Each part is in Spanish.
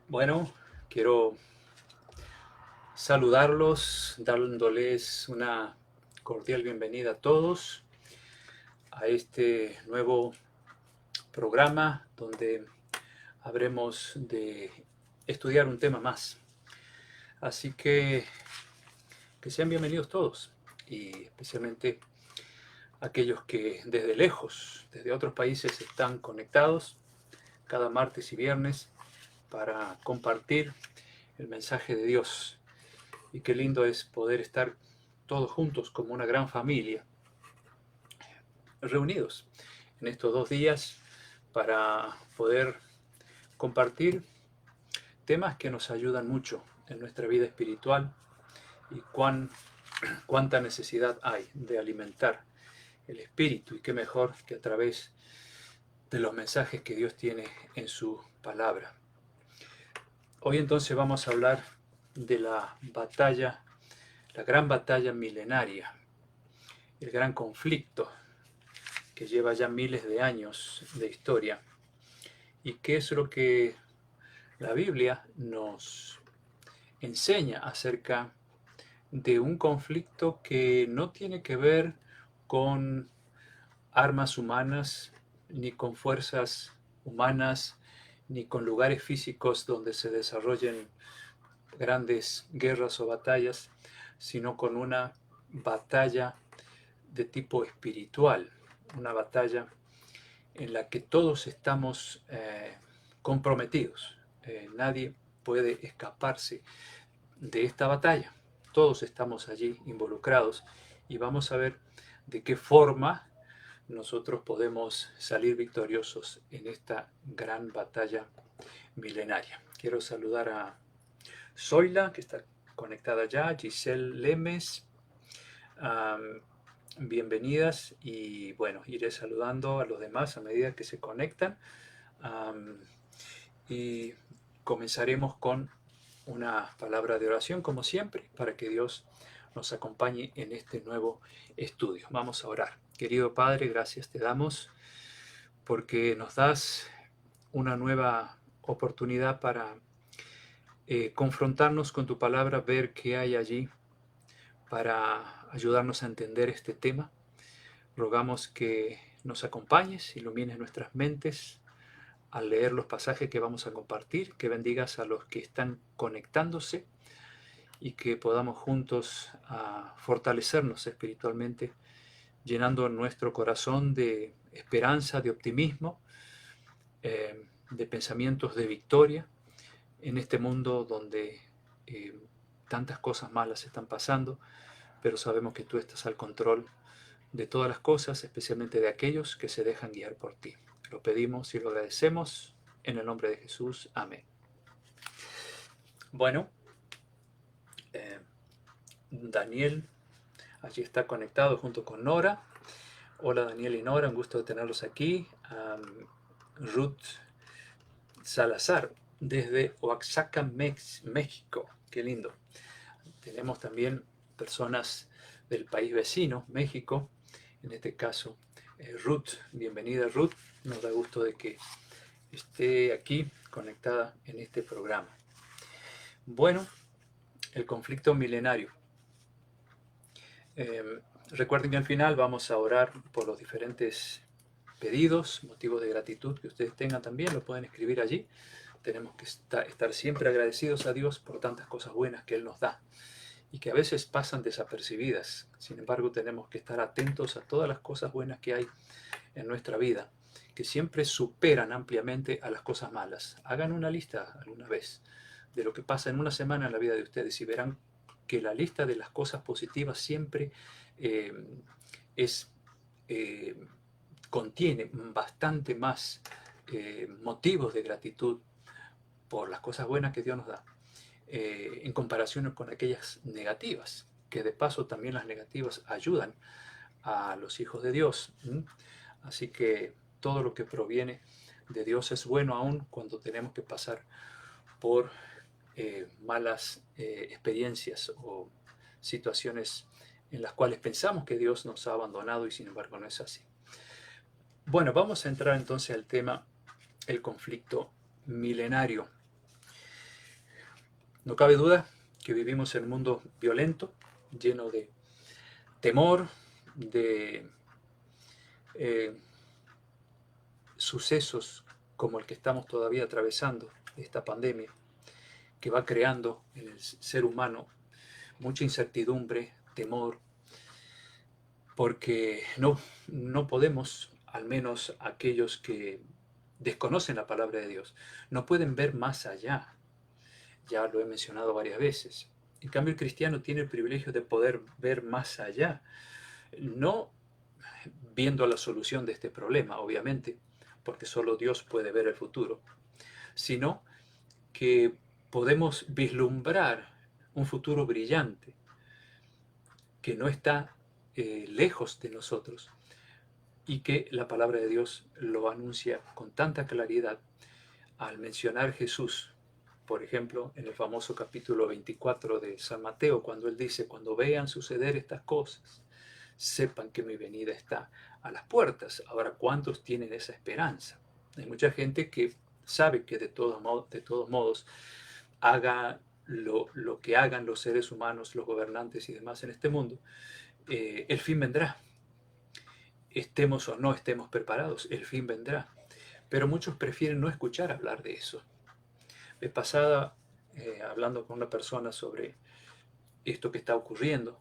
Bueno, quiero saludarlos, dándoles una cordial bienvenida a todos a este nuevo programa donde habremos de estudiar un tema más. Así que sean bienvenidos todos y especialmente aquellos que desde lejos, desde otros países están conectados cada martes y viernes para compartir el mensaje de Dios. Y qué lindo es poder estar todos juntos como una gran familia, reunidos en estos 2 días para poder compartir temas que nos ayudan mucho en nuestra vida espiritual y cuánta necesidad hay de alimentar el espíritu, y qué mejor que a través de los mensajes que Dios tiene en su palabra. Hoy entonces vamos a hablar de la batalla, la gran batalla milenaria, el gran conflicto que lleva ya miles de años de historia, y qué es lo que la Biblia nos enseña acerca de un conflicto que no tiene que ver con armas humanas, ni con fuerzas humanas, ni con lugares físicos donde se desarrollen grandes guerras o batallas, sino con una batalla de tipo espiritual, una batalla en la que todos estamos comprometidos. Nadie puede escaparse de esta batalla. Todos estamos allí involucrados y vamos a ver de qué forma nosotros podemos salir victoriosos en esta gran batalla milenaria. Quiero saludar a Zoila, que está conectada ya, Giselle Lemes, bienvenidas, y bueno, iré saludando a los demás a medida que se conectan. Y comenzaremos con una palabra de oración, como siempre, para que Dios nos acompañe en este nuevo estudio. Vamos a orar. Querido Padre, gracias te damos porque nos das una nueva oportunidad para confrontarnos con tu palabra, ver qué hay allí para ayudarnos a entender este tema. Rogamos que nos acompañes, ilumines nuestras mentes al leer los pasajes que vamos a compartir, que bendigas a los que están conectándose y que podamos juntos fortalecernos espiritualmente, llenando nuestro corazón de esperanza, de optimismo, de pensamientos de victoria en este mundo donde tantas cosas malas están pasando, pero sabemos que tú estás al control de todas las cosas, especialmente de aquellos que se dejan guiar por ti. Lo pedimos y lo agradecemos en el nombre de Jesús. Amén. Bueno, eh, Daniel allí está conectado junto con Nora. Hola Daniel y Nora, un gusto de tenerlos aquí. Ruth Salazar desde Oaxaca, México. Qué lindo. Tenemos también personas del país vecino, México. En este caso, Ruth. Bienvenida Ruth. Nos da gusto de que esté aquí conectada en este programa. Bueno, el conflicto milenario. Recuerden que al final vamos a orar por los diferentes pedidos, motivos de gratitud que ustedes tengan también, lo pueden escribir allí. Tenemos que estar siempre agradecidos a Dios por tantas cosas buenas que Él nos da y que a veces pasan desapercibidas. Sin embargo, tenemos que estar atentos a todas las cosas buenas que hay en nuestra vida, que siempre superan ampliamente a las cosas malas. Hagan una lista alguna vez de lo que pasa en una semana en la vida de ustedes y verán que la lista de las cosas positivas siempre eh, es, eh, contiene bastante más motivos de gratitud por las cosas buenas que Dios nos da, en comparación con aquellas negativas, que de paso también las negativas ayudan a los hijos de Dios. Así que todo lo que proviene de Dios es bueno aún cuando tenemos que pasar por malas experiencias o situaciones en las cuales pensamos que Dios nos ha abandonado y sin embargo no es así. Bueno, vamos a entrar entonces al tema, el conflicto milenario. No cabe duda que vivimos en un mundo violento, lleno de temor, de eh, sucesos como el que estamos todavía atravesando, esta pandemia, que va creando en el ser humano mucha incertidumbre, temor, porque no podemos, al menos aquellos que desconocen la palabra de Dios, no pueden ver más allá. Ya lo he mencionado varias veces. En cambio, el cristiano tiene el privilegio de poder ver más allá, no viendo la solución de este problema, obviamente, porque solo Dios puede ver el futuro, sino que podemos vislumbrar un futuro brillante que no está lejos de nosotros y que la palabra de Dios lo anuncia con tanta claridad al mencionar Jesús, por ejemplo, en el famoso capítulo 24 de San Mateo, cuando él dice, cuando vean suceder estas cosas, sepan que mi venida está a las puertas. Ahora, ¿cuántos tienen esa esperanza? Hay mucha gente que sabe que de todos modos haga lo que hagan los seres humanos, los gobernantes y demás en este mundo, el fin vendrá. Estemos o no estemos preparados, el fin vendrá. Pero muchos prefieren no escuchar hablar de eso. Vez pasada, hablando con una persona sobre esto que está ocurriendo,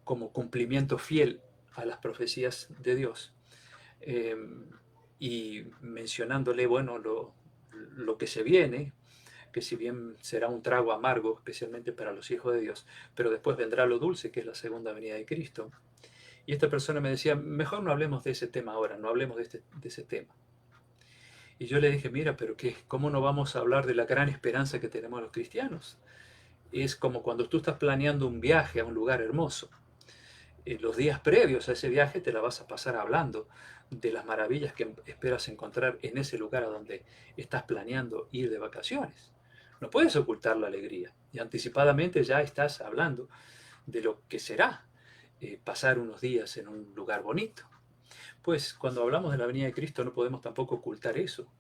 como cumplimiento fiel a las profecías de Dios, eh, y mencionándole, bueno, lo que se viene, que si bien será un trago amargo, especialmente para los hijos de Dios, pero después vendrá lo dulce, que es la segunda venida de Cristo. Y esta persona me decía, mejor no hablemos de ese tema ahora, no hablemos de ese tema. Y yo le dije, mira, pero ¿qué? ¿Cómo no vamos a hablar de la gran esperanza que tenemos los cristianos? Es como cuando tú estás planeando un viaje a un lugar hermoso. En los días previos a ese viaje te la vas a pasar hablando de las maravillas que esperas encontrar en ese lugar a donde estás planeando ir de vacaciones. No puedes ocultar la alegría y anticipadamente ya estás hablando de lo que será pasar unos días en un lugar bonito. Pues cuando hablamos de la venida de Cristo no podemos tampoco ocultar eso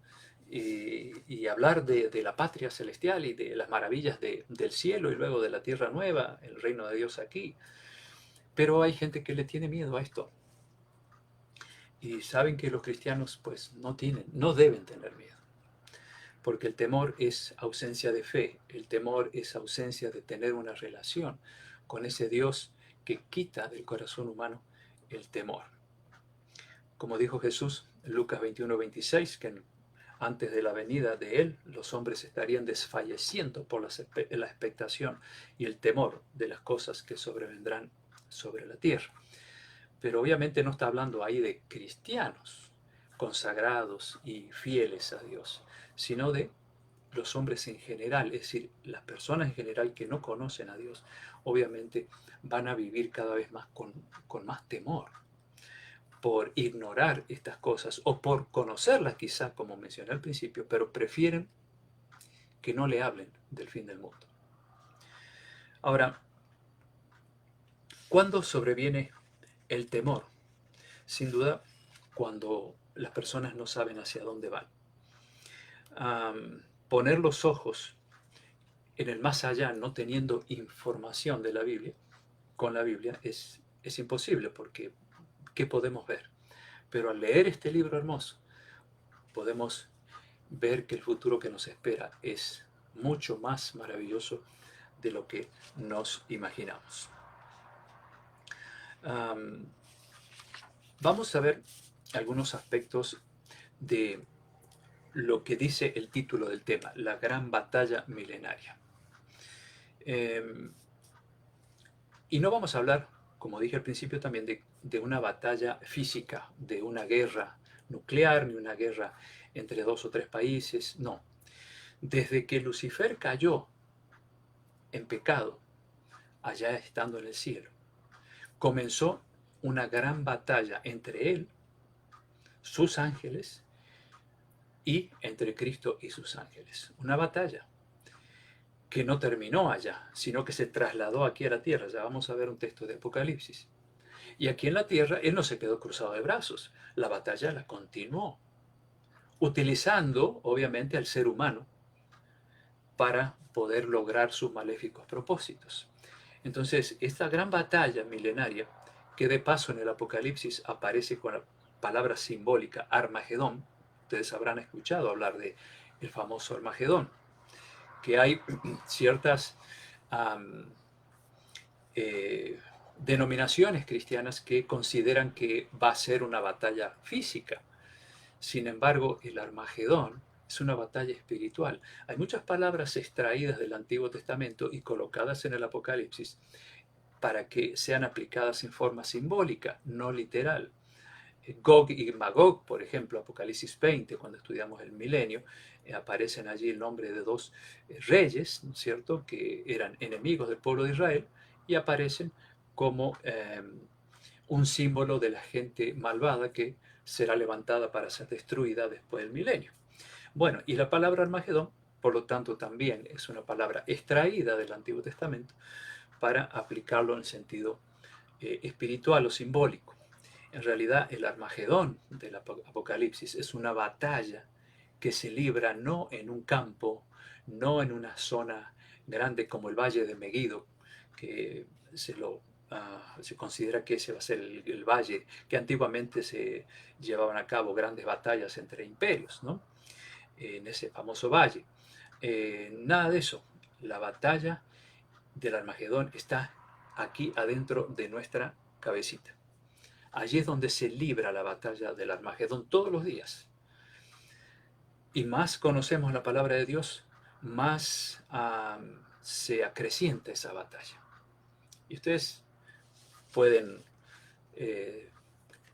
y hablar de la patria celestial y de las maravillas del cielo y luego de la tierra nueva, el reino de Dios aquí. Pero hay gente que le tiene miedo a esto y saben que los cristianos pues no deben tener miedo, porque el temor es ausencia de fe, el temor es ausencia de tener una relación con ese Dios que quita del corazón humano el temor. Como dijo Jesús en Lucas 21:26, que antes de la venida de Él, los hombres estarían desfalleciendo por la expectación y el temor de las cosas que sobrevendrán sobre la tierra. Pero obviamente no está hablando ahí de cristianos consagrados y fieles a Dios, sino de los hombres en general, es decir, las personas en general que no conocen a Dios, obviamente van a vivir cada vez más con más temor por ignorar estas cosas o por conocerlas quizá, como mencioné al principio, pero prefieren que no le hablen del fin del mundo. Ahora, ¿cuándo sobreviene el temor? Sin duda, cuando las personas no saben hacia dónde van. Poner los ojos en el más allá, no teniendo información de la Biblia, con la Biblia, es imposible, porque ¿qué podemos ver? Pero al leer este libro hermoso, podemos ver que el futuro que nos espera es mucho más maravilloso de lo que nos imaginamos. Vamos a ver algunos aspectos de lo que dice el título del tema, la gran batalla milenaria. Y no vamos a hablar, como dije al principio también, de una batalla física, de una guerra nuclear, ni una guerra entre 2 o 3 países, no. Desde que Lucifer cayó en pecado, allá estando en el cielo, comenzó una gran batalla entre él, sus ángeles, y entre Cristo y sus ángeles. Una batalla que no terminó allá, sino que se trasladó aquí a la tierra. Ya vamos a ver un texto de Apocalipsis. Y aquí en la tierra, él no se quedó cruzado de brazos. La batalla la continuó, utilizando, obviamente, al ser humano para poder lograr sus maléficos propósitos. Entonces, esta gran batalla milenaria, que de paso en el Apocalipsis aparece con la palabra simbólica Armagedón, ustedes habrán escuchado hablar de el famoso Armagedón, que hay ciertas denominaciones cristianas que consideran que va a ser una batalla física. Sin embargo, el Armagedón es una batalla espiritual. Hay muchas palabras extraídas del Antiguo Testamento y colocadas en el Apocalipsis para que sean aplicadas en forma simbólica, no literal. Gog y Magog, por ejemplo, Apocalipsis 20, cuando estudiamos el milenio, aparecen allí el nombre de dos reyes, ¿no es cierto?, que eran enemigos del pueblo de Israel y aparecen como un símbolo de la gente malvada que será levantada para ser destruida después del milenio. Bueno, y la palabra Armagedón, por lo tanto, también es una palabra extraída del Antiguo Testamento para aplicarlo en sentido espiritual o simbólico. En realidad, el Armagedón del Apocalipsis es una batalla que se libra no en un campo, no en una zona grande como el Valle de Megiddo, que se considera que ese va a ser el valle que antiguamente se llevaban a cabo grandes batallas entre imperios, ¿no? En ese famoso valle. Nada de eso. La batalla del Armagedón está aquí adentro de nuestra cabecita. Allí es donde se libra la batalla del Armagedón todos los días. Y más conocemos la palabra de Dios, más se acrecienta esa batalla. Y ustedes pueden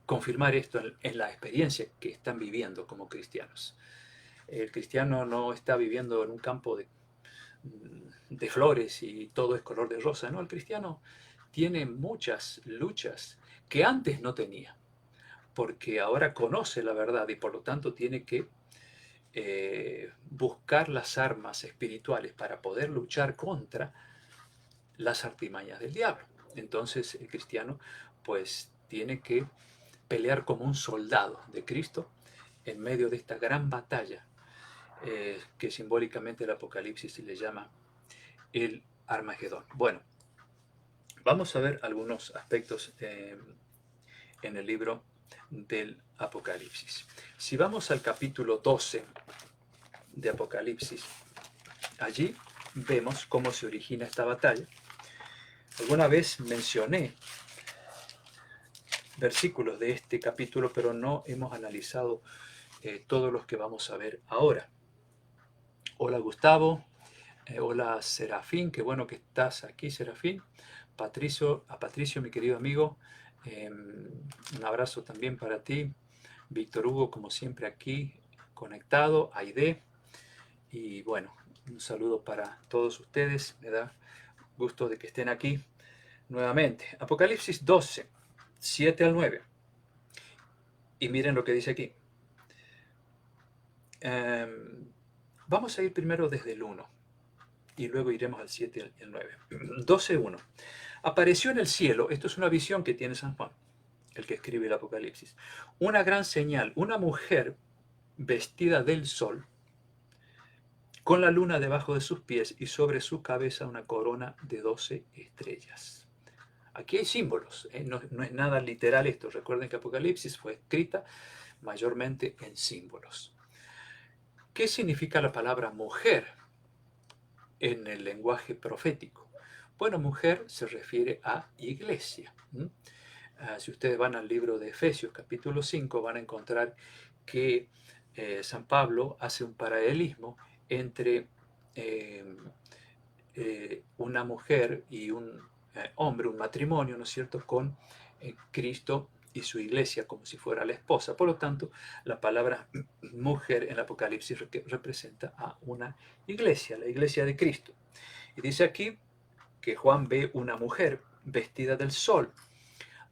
confirmar esto en la experiencia que están viviendo como cristianos. El cristiano no está viviendo en un campo de flores y todo es color de rosa, ¿no? El cristiano tiene muchas luchas que antes no tenía, porque ahora conoce la verdad y por lo tanto tiene que buscar las armas espirituales para poder luchar contra las artimañas del diablo. Entonces el cristiano pues tiene que pelear como un soldado de Cristo en medio de esta gran batalla que simbólicamente el Apocalipsis le llama el Armagedón. Bueno, vamos a ver algunos aspectos en el libro del Apocalipsis. Si vamos al capítulo 12 de Apocalipsis, allí vemos cómo se origina esta batalla. Alguna vez mencioné versículos de este capítulo, pero no hemos analizado todos los que vamos a ver ahora. Hola Gustavo, hola Serafín, qué bueno que estás aquí Serafín. A Patricio, mi querido amigo, un abrazo también para ti. Víctor Hugo, como siempre aquí, conectado. Aide, y bueno, un saludo para todos ustedes. Me da gusto de que estén aquí nuevamente. Apocalipsis 12, 7 al 9. Y miren lo que dice aquí. Vamos a ir primero desde el 1 y luego iremos al 7 y al 9. 12:1. Apareció en el cielo, esto es una visión que tiene San Juan, el que escribe el Apocalipsis, una gran señal, una mujer vestida del sol, con la luna debajo de sus pies y sobre su cabeza una corona de 12 estrellas. Aquí hay símbolos, no es nada literal esto. Recuerden que Apocalipsis fue escrita mayormente en símbolos. ¿Qué significa la palabra mujer en el lenguaje profético? Bueno, mujer se refiere a iglesia. Si ustedes van al libro de Efesios capítulo 5 van a encontrar que San Pablo hace un paralelismo entre una mujer y un hombre, un matrimonio, ¿no es cierto?, con Cristo y su iglesia como si fuera la esposa. Por lo tanto, la palabra mujer en el Apocalipsis representa a una iglesia, la iglesia de Cristo. Y dice aquí que Juan ve una mujer vestida del sol.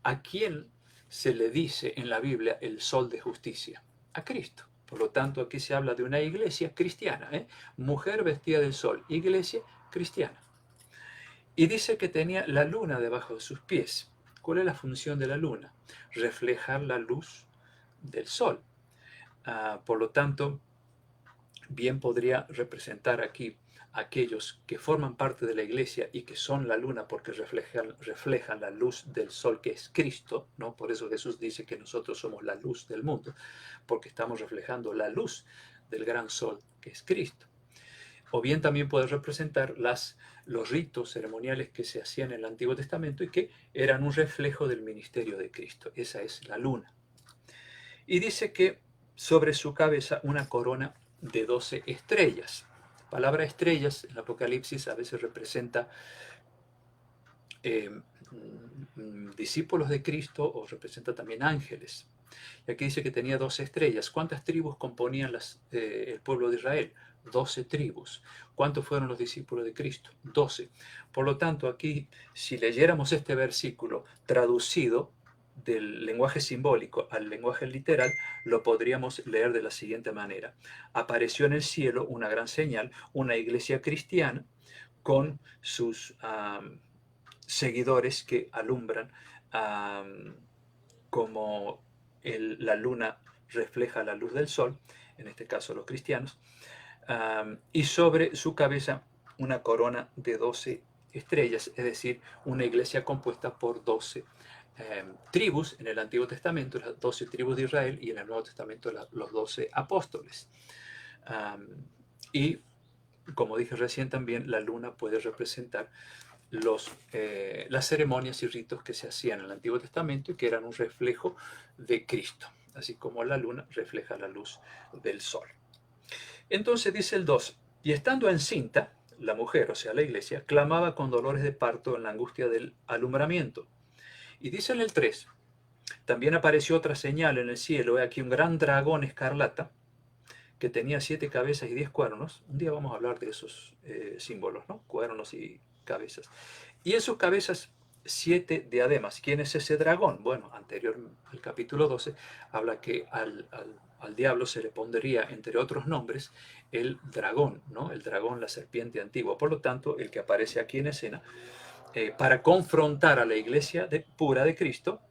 ¿A quién se le dice en la Biblia el sol de justicia? A Cristo. Por lo tanto, aquí se habla de una iglesia cristiana, mujer vestida del sol, iglesia cristiana. Y dice que tenía la luna debajo de sus pies. ¿Cuál es la función de la luna? Reflejar la luz del sol. Por lo tanto, bien podría representar aquí a aquellos que forman parte de la iglesia y que son la luna porque reflejan la luz del sol que es Cristo, ¿no? Por eso Jesús dice que nosotros somos la luz del mundo, porque estamos reflejando la luz del gran sol que es Cristo. O bien también puede representar los ritos ceremoniales que se hacían en el Antiguo Testamento y que eran un reflejo del ministerio de Cristo. Esa es la luna. Y dice que sobre su cabeza una corona de 12 estrellas. La palabra estrellas en el Apocalipsis a veces representa discípulos de Cristo o representa también ángeles. Y aquí dice que tenía 12 estrellas. ¿Cuántas tribus componían el pueblo de Israel? 12 tribus. ¿Cuántos fueron los discípulos de Cristo? 12. Por lo tanto, aquí, si leyéramos este versículo traducido del lenguaje simbólico al lenguaje literal, lo podríamos leer de la siguiente manera. Apareció en el cielo una gran señal, una iglesia cristiana con sus seguidores que alumbran como la luna refleja la luz del sol, en este caso los cristianos, y sobre su cabeza una corona de 12 estrellas, es decir, una iglesia compuesta por 12 tribus en el Antiguo Testamento, las 12 tribus de Israel, y en el Nuevo Testamento los 12 apóstoles. Y como dije recién también, la luna puede representar las ceremonias y ritos que se hacían en el Antiguo Testamento y que eran un reflejo de Cristo, así como la luna refleja la luz del sol. Entonces dice el 2, y estando encinta, la mujer, o sea, la iglesia, clamaba con dolores de parto en la angustia del alumbramiento. Y dice en el 3, también apareció otra señal en el cielo, he aquí un gran dragón escarlata, que tenía 7 cabezas y 10 cuernos. Un día vamos a hablar de esos símbolos, ¿no? Cuernos y cabezas. Y en sus cabezas 7 diademas. ¿Quién es ese dragón? Bueno, anterior al capítulo 12, habla que al diablo se le pondría, entre otros nombres, el dragón, ¿no? El dragón, la serpiente antigua. Por lo tanto, el que aparece aquí en escena, para confrontar a la iglesia pura de Cristo,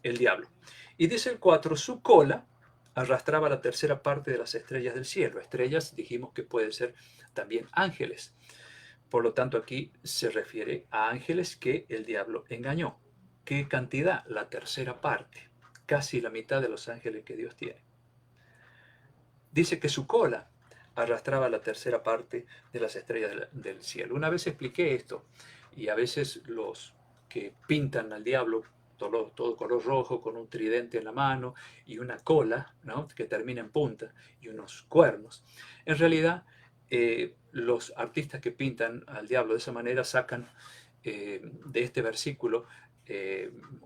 el diablo. Y dice el 4, su cola arrastraba la tercera parte de las estrellas del cielo. Estrellas dijimos que pueden ser también ángeles. Por lo tanto, aquí se refiere a ángeles que el diablo engañó. ¿Qué cantidad? La tercera parte, casi la mitad de los ángeles que Dios tiene. Dice que su cola arrastraba la tercera parte de las estrellas del cielo. Una vez expliqué esto, y a veces los que pintan al diablo todo color rojo, con un tridente en la mano y una cola, ¿no?, que termina en punta, y unos cuernos. En realidad, los artistas que pintan al diablo de esa manera sacan de este versículo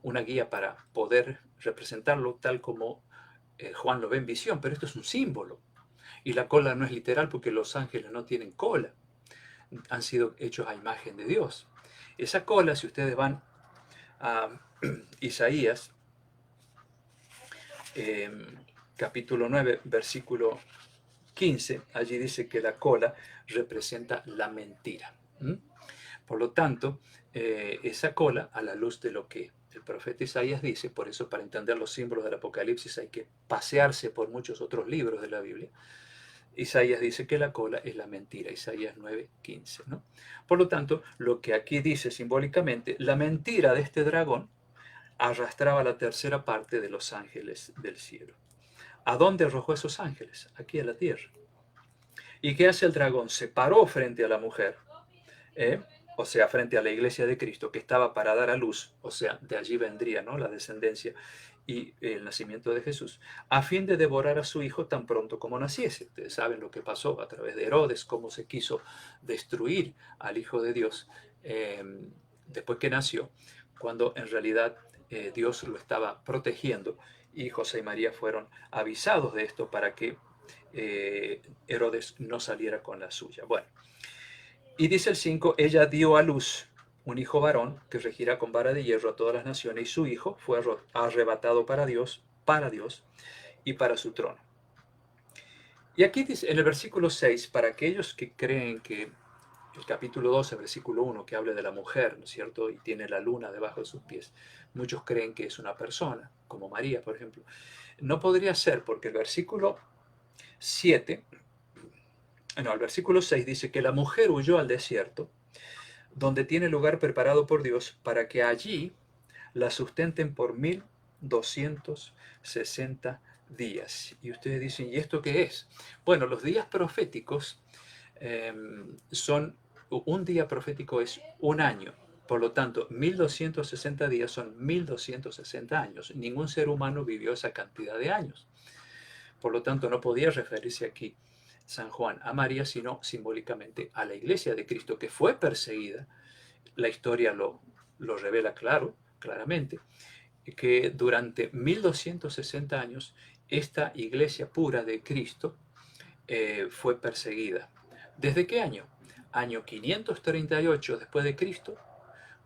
una guía para poder representarlo tal como Juan lo ve en visión, pero esto es un símbolo. Y la cola no es literal porque los ángeles no tienen cola, han sido hechos a imagen de Dios. Esa cola, si ustedes van a Isaías, capítulo 9, versículo 15, allí dice que la cola representa la mentira. Por lo tanto, esa cola, a la luz de lo que el profeta Isaías dice, por eso para entender los símbolos del Apocalipsis hay que pasearse por muchos otros libros de la Biblia. Isaías dice que la cola es la mentira, Isaías 9:15, ¿no? Por lo tanto, lo que aquí dice simbólicamente, la mentira de este dragón arrastraba la tercera parte de los ángeles del cielo. ¿A dónde arrojó esos ángeles? Aquí a la tierra. ¿Y qué hace el dragón? Se paró frente a la mujer, o sea, frente a la iglesia de Cristo, que estaba para dar a luz, o sea, de allí vendría, ¿no?, la descendencia y el nacimiento de Jesús, a fin de devorar a su hijo tan pronto como naciese. Ustedes saben lo que pasó a través de Herodes, cómo se quiso destruir al Hijo de Dios después que nació, cuando en realidad Dios lo estaba protegiendo, y José y María fueron avisados de esto para que Herodes no saliera con la suya. Bueno, y dice el 5, ella dio a luz un hijo varón que regirá con vara de hierro a todas las naciones, y su hijo fue arrebatado para Dios y para su trono. Y aquí dice en el versículo 6, para aquellos que creen que el capítulo 12, versículo 1, que habla de la mujer, ¿no es cierto?, y tiene la luna debajo de sus pies, muchos creen que es una persona, como María, por ejemplo. No podría ser, porque el versículo 7 no, el versículo 6 dice que la mujer huyó al desierto, donde tiene lugar preparado por Dios, para que allí la sustenten por 1260 días. Y ustedes dicen, ¿y esto qué es? Bueno, los días proféticos un día profético es un año. Por lo tanto, 1260 días son 1260 años. Ningún ser humano vivió esa cantidad de años. Por lo tanto, no podía referirse aquí San Juan a María, sino simbólicamente a la iglesia de Cristo, que fue perseguida. La historia lo revela claramente, que durante 1260 años esta iglesia pura de Cristo fue perseguida. ¿Desde qué año? Año 538 después de Cristo,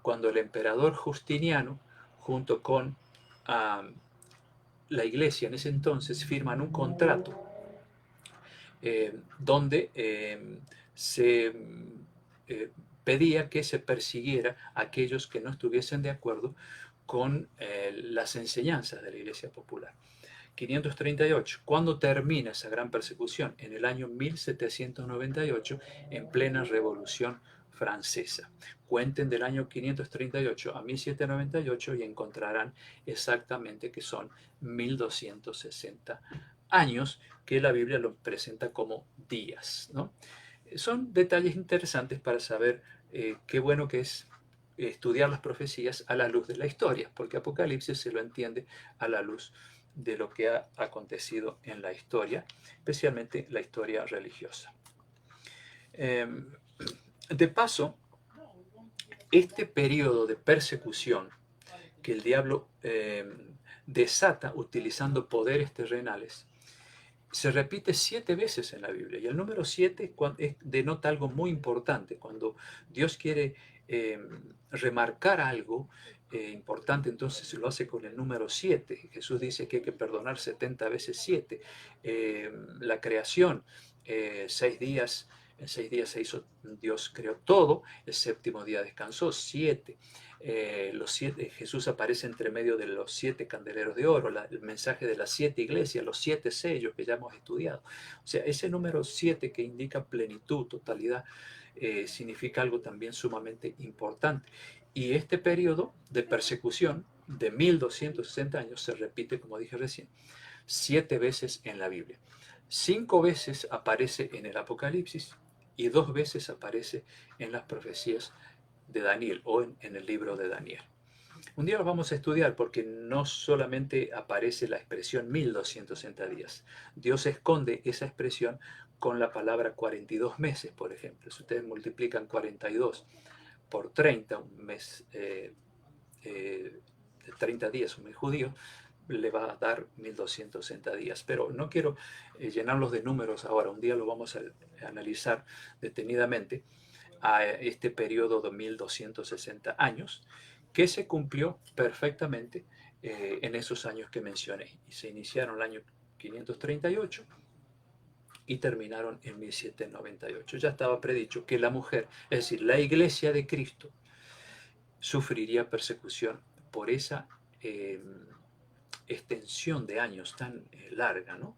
cuando el emperador Justiniano, junto con la iglesia en ese entonces, firman un contrato donde se pedía que se persiguiera a aquellos que no estuviesen de acuerdo con las enseñanzas de la Iglesia Popular. 538. ¿Cuándo termina esa gran persecución? En el año 1798, en plena Revolución Francesa. Cuenten del año 538 a 1798 y encontrarán exactamente que son 1260 años, que la Biblia lo presenta como días, ¿no? Son detalles interesantes para saber qué bueno que es estudiar las profecías a la luz de la historia, porque Apocalipsis se lo entiende a la luz de lo que ha acontecido en la historia, especialmente la historia religiosa. De paso, este periodo de persecución que el diablo desata utilizando poderes terrenales se repite 7 veces en la Biblia. Y el número 7 denota algo muy importante. Cuando Dios quiere remarcar algo importante, entonces lo hace con el número 7. Jesús dice que hay que perdonar 70 veces 7. La creación, 6 días, en 6 días Dios creó todo, el séptimo día descansó, 7. Jesús aparece entre medio de los 7 candeleros de oro, el mensaje de las 7 iglesias, los 7 sellos que ya hemos estudiado. O sea, ese número 7 que indica plenitud, totalidad, significa algo también sumamente importante. Y este periodo de persecución de 1260 años se repite, como dije recién, 7 veces en la Biblia. 5 veces aparece en el Apocalipsis y 2 veces aparece en las profecías de Daniel o en el libro de Daniel. Un día lo vamos a estudiar porque no solamente aparece la expresión 1260 días. Dios esconde esa expresión con la palabra 42 meses, por ejemplo. Si ustedes multiplican 42 por 30, un mes de 30 días, un mes judío, le va a dar 1260 días. Pero no quiero llenarlos de números ahora. Un día lo vamos a analizar detenidamente a este periodo de 1260 años, que se cumplió perfectamente en esos años que mencioné. Y se iniciaron el año 538 y terminaron en 1798. Ya estaba predicho que la mujer, es decir, la iglesia de Cristo, sufriría persecución por esa extensión de años tan larga, ¿no?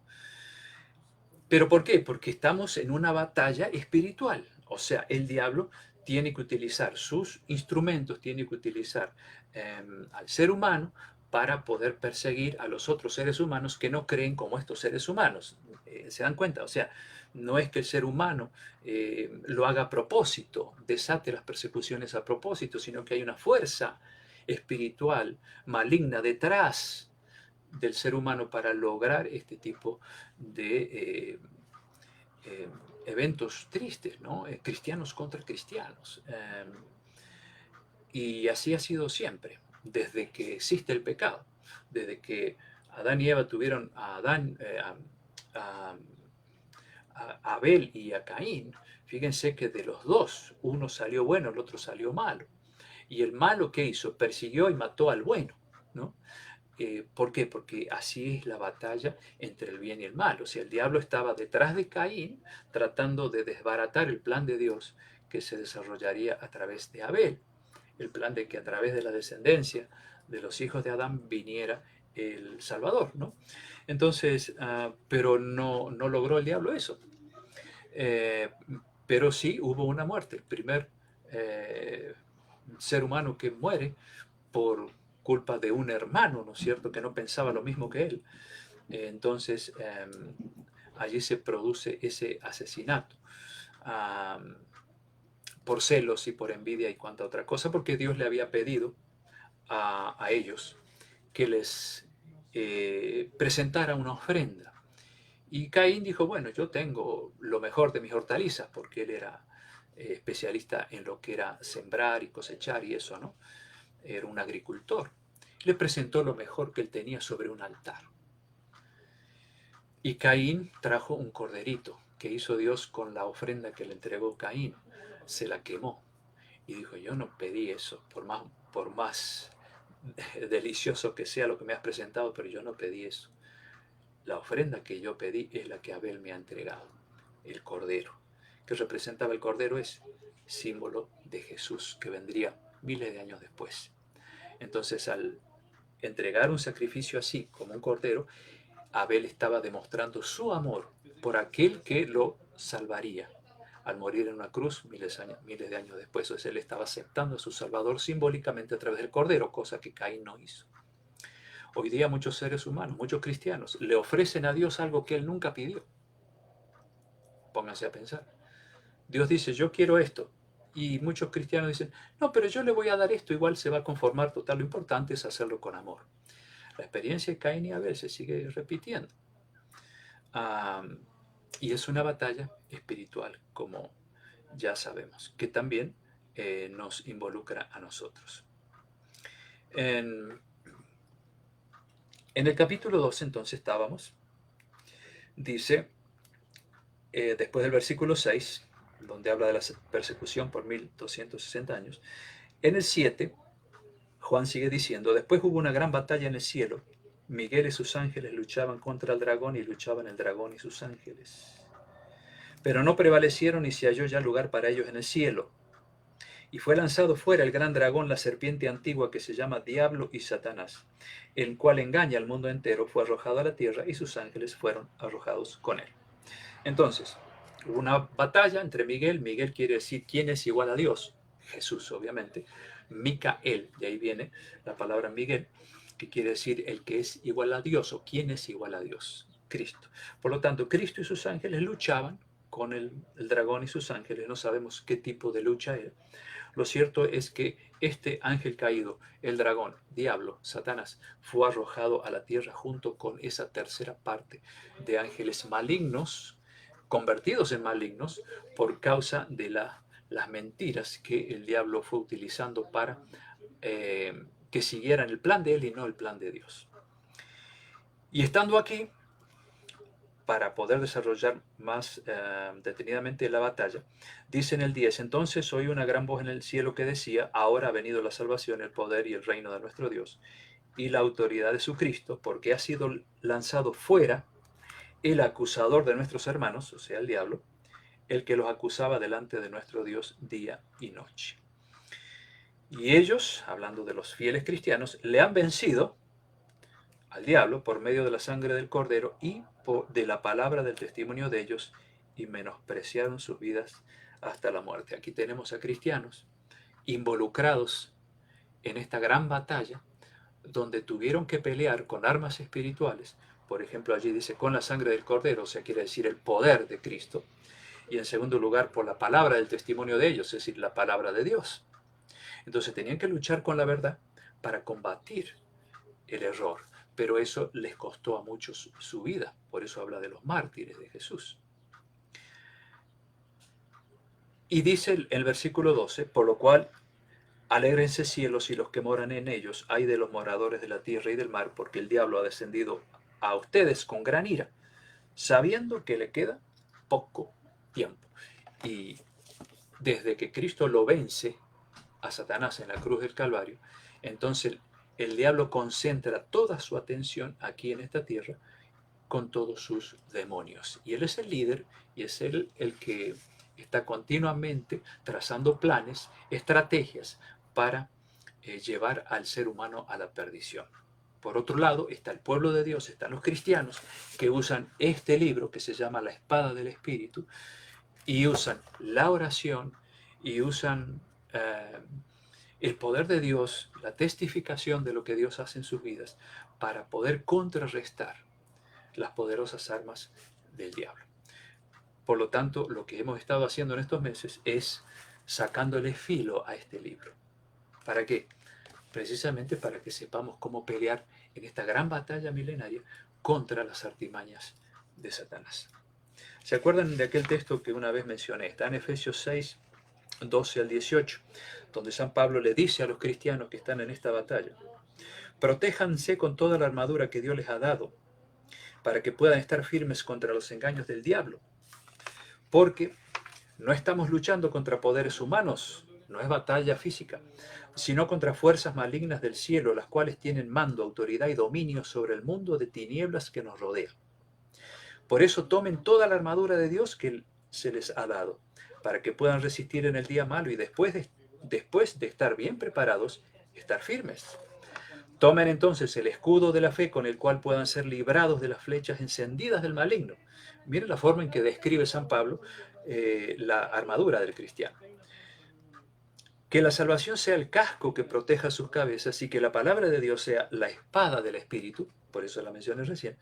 ¿Pero por qué? Porque estamos en una batalla espiritual. O sea, el diablo tiene que utilizar sus instrumentos, tiene que utilizar al ser humano para poder perseguir a los otros seres humanos que no creen como estos seres humanos. ¿Se dan cuenta? O sea, no es que el ser humano lo haga a propósito, desate las persecuciones a propósito, sino que hay una fuerza espiritual maligna detrás del ser humano para lograr este tipo de eventos tristes, ¿no? Cristianos contra cristianos. Y así ha sido siempre, desde que existe el pecado, desde que Adán y Eva tuvieron a Abel y a Caín. Fíjense que de los dos, uno salió bueno, el otro salió malo. Y el malo, ¿qué hizo? Persiguió y mató al bueno, ¿no? ¿Por qué? Porque así es la batalla entre el bien y el mal. O sea, el diablo estaba detrás de Caín tratando de desbaratar el plan de Dios que se desarrollaría a través de Abel. El plan de que a través de la descendencia de los hijos de Adán viniera el Salvador, ¿no? Entonces, pero no logró el diablo eso. Eh, pero sí hubo una muerte. El primer eh, ser humano que muere por culpa de un hermano, ¿no es cierto?, que no pensaba lo mismo que él. Entonces, allí se produce ese asesinato. Um, por celos y por envidia y cuanta otra cosa, porque Dios le había pedido a ellos que les presentara una ofrenda. Y Caín dijo, bueno, yo tengo lo mejor de mis hortalizas, porque él era especialista en lo que era sembrar y cosechar y eso, ¿no? Era un agricultor. Le presentó lo mejor que él tenía sobre un altar. Y Caín trajo un corderito que hizo Dios con la ofrenda que le entregó Caín. Se la quemó. Y dijo, yo no pedí eso, por más delicioso que sea lo que me has presentado, pero yo no pedí eso. La ofrenda que yo pedí es la que Abel me ha entregado, el cordero. ¿Qué representaba el cordero? Es símbolo de Jesús, que vendría miles de años después. Entonces, al entregar un sacrificio así, como un cordero, Abel estaba demostrando su amor por aquel que lo salvaría al morir en una cruz miles de años después. Entonces él estaba aceptando a su Salvador simbólicamente a través del Cordero, cosa que Caín no hizo. Hoy día muchos seres humanos, muchos cristianos, le ofrecen a Dios algo que él nunca pidió. Pónganse a pensar. Dios dice, yo quiero esto. Y muchos cristianos dicen, no, pero yo le voy a dar esto, igual se va a conformar total. Lo importante es hacerlo con amor. La experiencia de Caín y Abel se sigue repitiendo. Y es una batalla espiritual, como ya sabemos, que también nos involucra a nosotros. En el capítulo 12 entonces estábamos, dice, después del versículo 6, donde habla de la persecución por 1260 años, en el 7, Juan sigue diciendo, después hubo una gran batalla en el cielo, Miguel y sus ángeles luchaban contra el dragón y luchaban el dragón y sus ángeles. Pero no prevalecieron y se halló ya lugar para ellos en el cielo. Y fue lanzado fuera el gran dragón, la serpiente antigua que se llama Diablo y Satanás, el cual engaña al mundo entero, fue arrojado a la tierra y sus ángeles fueron arrojados con él. Entonces, hubo una batalla entre Miguel. Miguel quiere decir quién es igual a Dios. Jesús, obviamente. Micael, de ahí viene la palabra Miguel, que quiere decir el que es igual a Dios o quién es igual a Dios. Cristo. Por lo tanto, Cristo y sus ángeles luchaban con el dragón y sus ángeles. No sabemos qué tipo de lucha era. Lo cierto es que este ángel caído, el dragón, diablo, Satanás, fue arrojado a la tierra junto con esa tercera parte de ángeles malignos, convertidos en malignos por causa de las mentiras que el diablo fue utilizando para que siguieran el plan de él y no el plan de Dios. Y estando aquí, para poder desarrollar más detenidamente la batalla, dice en el 10, entonces oí una gran voz en el cielo que decía, ahora ha venido la salvación, el poder y el reino de nuestro Dios, y la autoridad de su Cristo, porque ha sido lanzado fuera el acusador de nuestros hermanos, o sea, el diablo, el que los acusaba delante de nuestro Dios día y noche. Y ellos, hablando de los fieles cristianos, le han vencido al diablo por medio de la sangre del cordero y de la palabra del testimonio de ellos, y menospreciaron sus vidas hasta la muerte. Aquí tenemos a cristianos involucrados en esta gran batalla, donde tuvieron que pelear con armas espirituales. Por ejemplo, allí dice con la sangre del cordero, o sea, quiere decir el poder de Cristo. Y en segundo lugar, por la palabra del testimonio de ellos, es decir, la palabra de Dios. Entonces tenían que luchar con la verdad para combatir el error, pero eso les costó a muchos su vida. Por eso habla de los mártires de Jesús. Y dice el versículo 12, por lo cual, alégrense cielos y los que moran en ellos, ay de los moradores de la tierra y del mar, porque el diablo ha descendido a ustedes con gran ira, sabiendo que le queda poco tiempo. Y desde que Cristo lo vence a Satanás en la cruz del Calvario, entonces el diablo concentra toda su atención aquí en esta tierra con todos sus demonios. Y él es el líder y es él el que está continuamente trazando planes, estrategias para llevar al ser humano a la perdición. Por otro lado, está el pueblo de Dios, están los cristianos que usan este libro que se llama la espada del Espíritu, y usan la oración y usan el poder de Dios, la testificación de lo que Dios hace en sus vidas para poder contrarrestar las poderosas armas del diablo. Por lo tanto, lo que hemos estado haciendo en estos meses es sacándole filo a este libro. ¿Para qué? Precisamente para que sepamos cómo pelear en esta gran batalla milenaria contra las artimañas de Satanás. ¿Se acuerdan de aquel texto que una vez mencioné? Está en Efesios 6, 12 al 18, donde San Pablo le dice a los cristianos que están en esta batalla: protéjanse con toda la armadura que Dios les ha dado, para que puedan estar firmes contra los engaños del diablo. Porque no estamos luchando contra poderes humanos, no es batalla física, sino contra fuerzas malignas del cielo, las cuales tienen mando, autoridad y dominio sobre el mundo de tinieblas que nos rodea. Por eso tomen toda la armadura de Dios que se les ha dado, para que puedan resistir en el día malo y después de estar bien preparados, estar firmes. Tomen entonces el escudo de la fe con el cual puedan ser librados de las flechas encendidas del maligno. Miren la forma en que describe San Pablo la armadura del cristiano. Que la salvación sea el casco que proteja sus cabezas y que la palabra de Dios sea la espada del Espíritu, por eso la mencioné recién.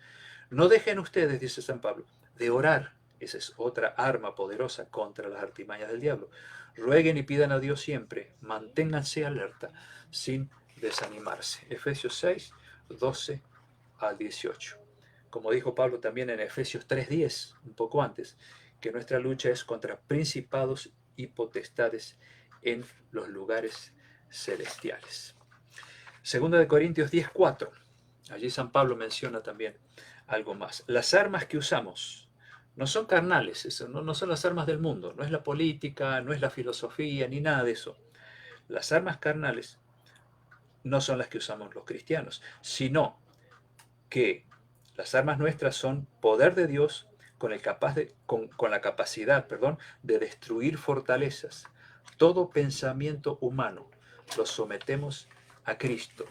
No dejen ustedes, dice San Pablo, de orar. Esa es otra arma poderosa contra las artimañas del diablo. Rueguen y pidan a Dios siempre, manténganse alerta, sin desanimarse. Efesios 6, 12 al 18. Como dijo Pablo también en Efesios 3:10, un poco antes, que nuestra lucha es contra principados y potestades en los lugares celestiales. Segunda de Corintios 10:4. Allí San Pablo menciona también algo más. Las armas que usamos no son carnales, eso, no son las armas del mundo, no es la política, no es la filosofía, ni nada de eso. Las armas carnales no son las que usamos los cristianos, sino que las armas nuestras son poder de Dios con la capacidad, de destruir fortalezas. Todo pensamiento humano lo sometemos a Cristo.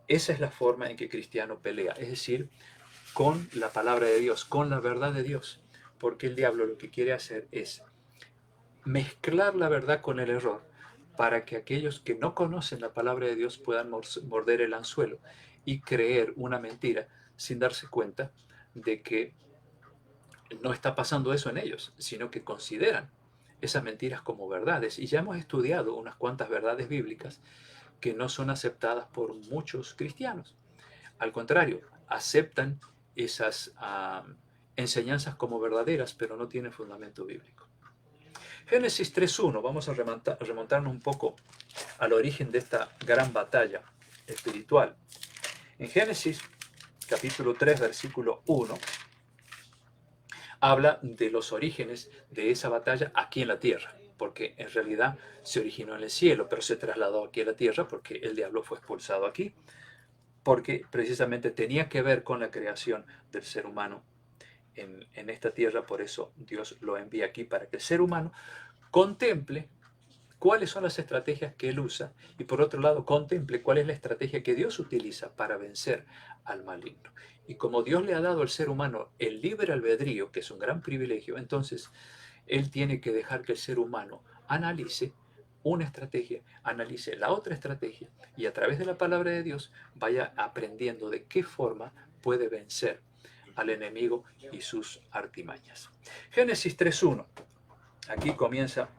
Esa es la forma en que el cristiano pelea, es decir, con la palabra de Dios, con la verdad de Dios, porque el diablo lo que quiere hacer es mezclar la verdad con el error para que aquellos que no conocen la palabra de Dios puedan morder el anzuelo y creer una mentira sin darse cuenta de que no está pasando eso en ellos, sino que consideran esas mentiras como verdades. Y ya hemos estudiado unas cuantas verdades bíblicas que no son aceptadas por muchos cristianos. Al contrario, aceptan esas enseñanzas como verdaderas, pero no tienen fundamento bíblico. Génesis 3.1, vamos a remontarnos un poco al origen de esta gran batalla espiritual. En Génesis capítulo 3, versículo 1, habla de los orígenes de esa batalla aquí en la tierra, porque en realidad se originó en el cielo, pero se trasladó aquí a la tierra porque el diablo fue expulsado aquí, porque precisamente tenía que ver con la creación del ser humano en esta tierra. Por eso Dios lo envía aquí para que el ser humano contemple cuáles son las estrategias que él usa y por otro lado contemple cuál es la estrategia que Dios utiliza para vencer al maligno. Y como Dios le ha dado al ser humano el libre albedrío, que es un gran privilegio, entonces él tiene que dejar que el ser humano analice una estrategia, analice la otra estrategia y a través de la palabra de Dios vaya aprendiendo de qué forma puede vencer al enemigo y sus artimañas. Génesis 3.1. Aquí comienza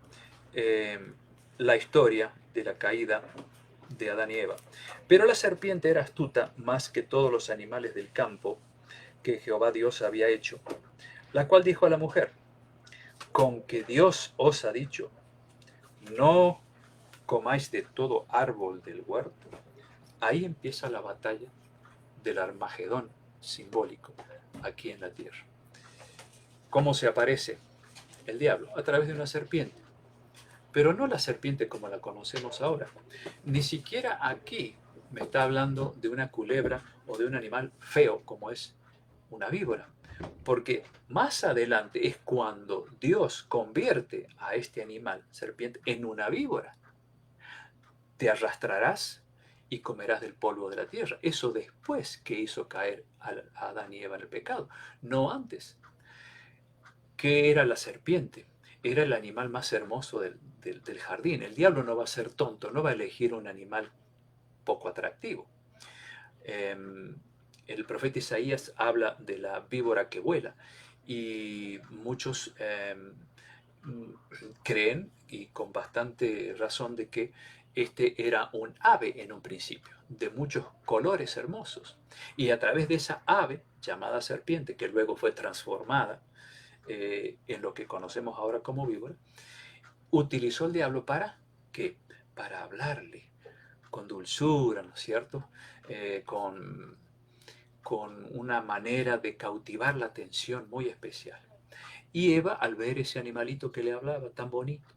la historia de la caída de Adán y Eva. Pero la serpiente era astuta más que todos los animales del campo que Jehová Dios había hecho, la cual dijo a la mujer: con que Dios os ha dicho, no comáis de todo árbol del huerto. Ahí empieza la batalla del Armagedón simbólico aquí en la tierra. ¿Cómo se aparece el diablo? A través de una serpiente. Pero no la serpiente como la conocemos ahora. Ni siquiera aquí me está hablando de una culebra o de un animal feo como es una víbora. Porque más adelante es cuando Dios convierte a este animal, serpiente, en una víbora. Te arrastrarás y comerás del polvo de la tierra. Eso después que hizo caer a Adán y Eva en el pecado, no antes. ¿Qué era la serpiente? Era el animal más hermoso del jardín. El diablo no va a ser tonto, no va a elegir un animal poco atractivo. El profeta Isaías habla de la víbora que vuela y muchos creen, y con bastante razón, de que este era un ave en un principio, de muchos colores hermosos. Y a través de esa ave, llamada serpiente, que luego fue transformada en lo que conocemos ahora como víbora, utilizó el diablo para ¿qué? Para hablarle con dulzura, ¿no es cierto? Con una manera de cautivar la atención muy especial. Y Eva, al ver ese animalito que le hablaba tan bonito,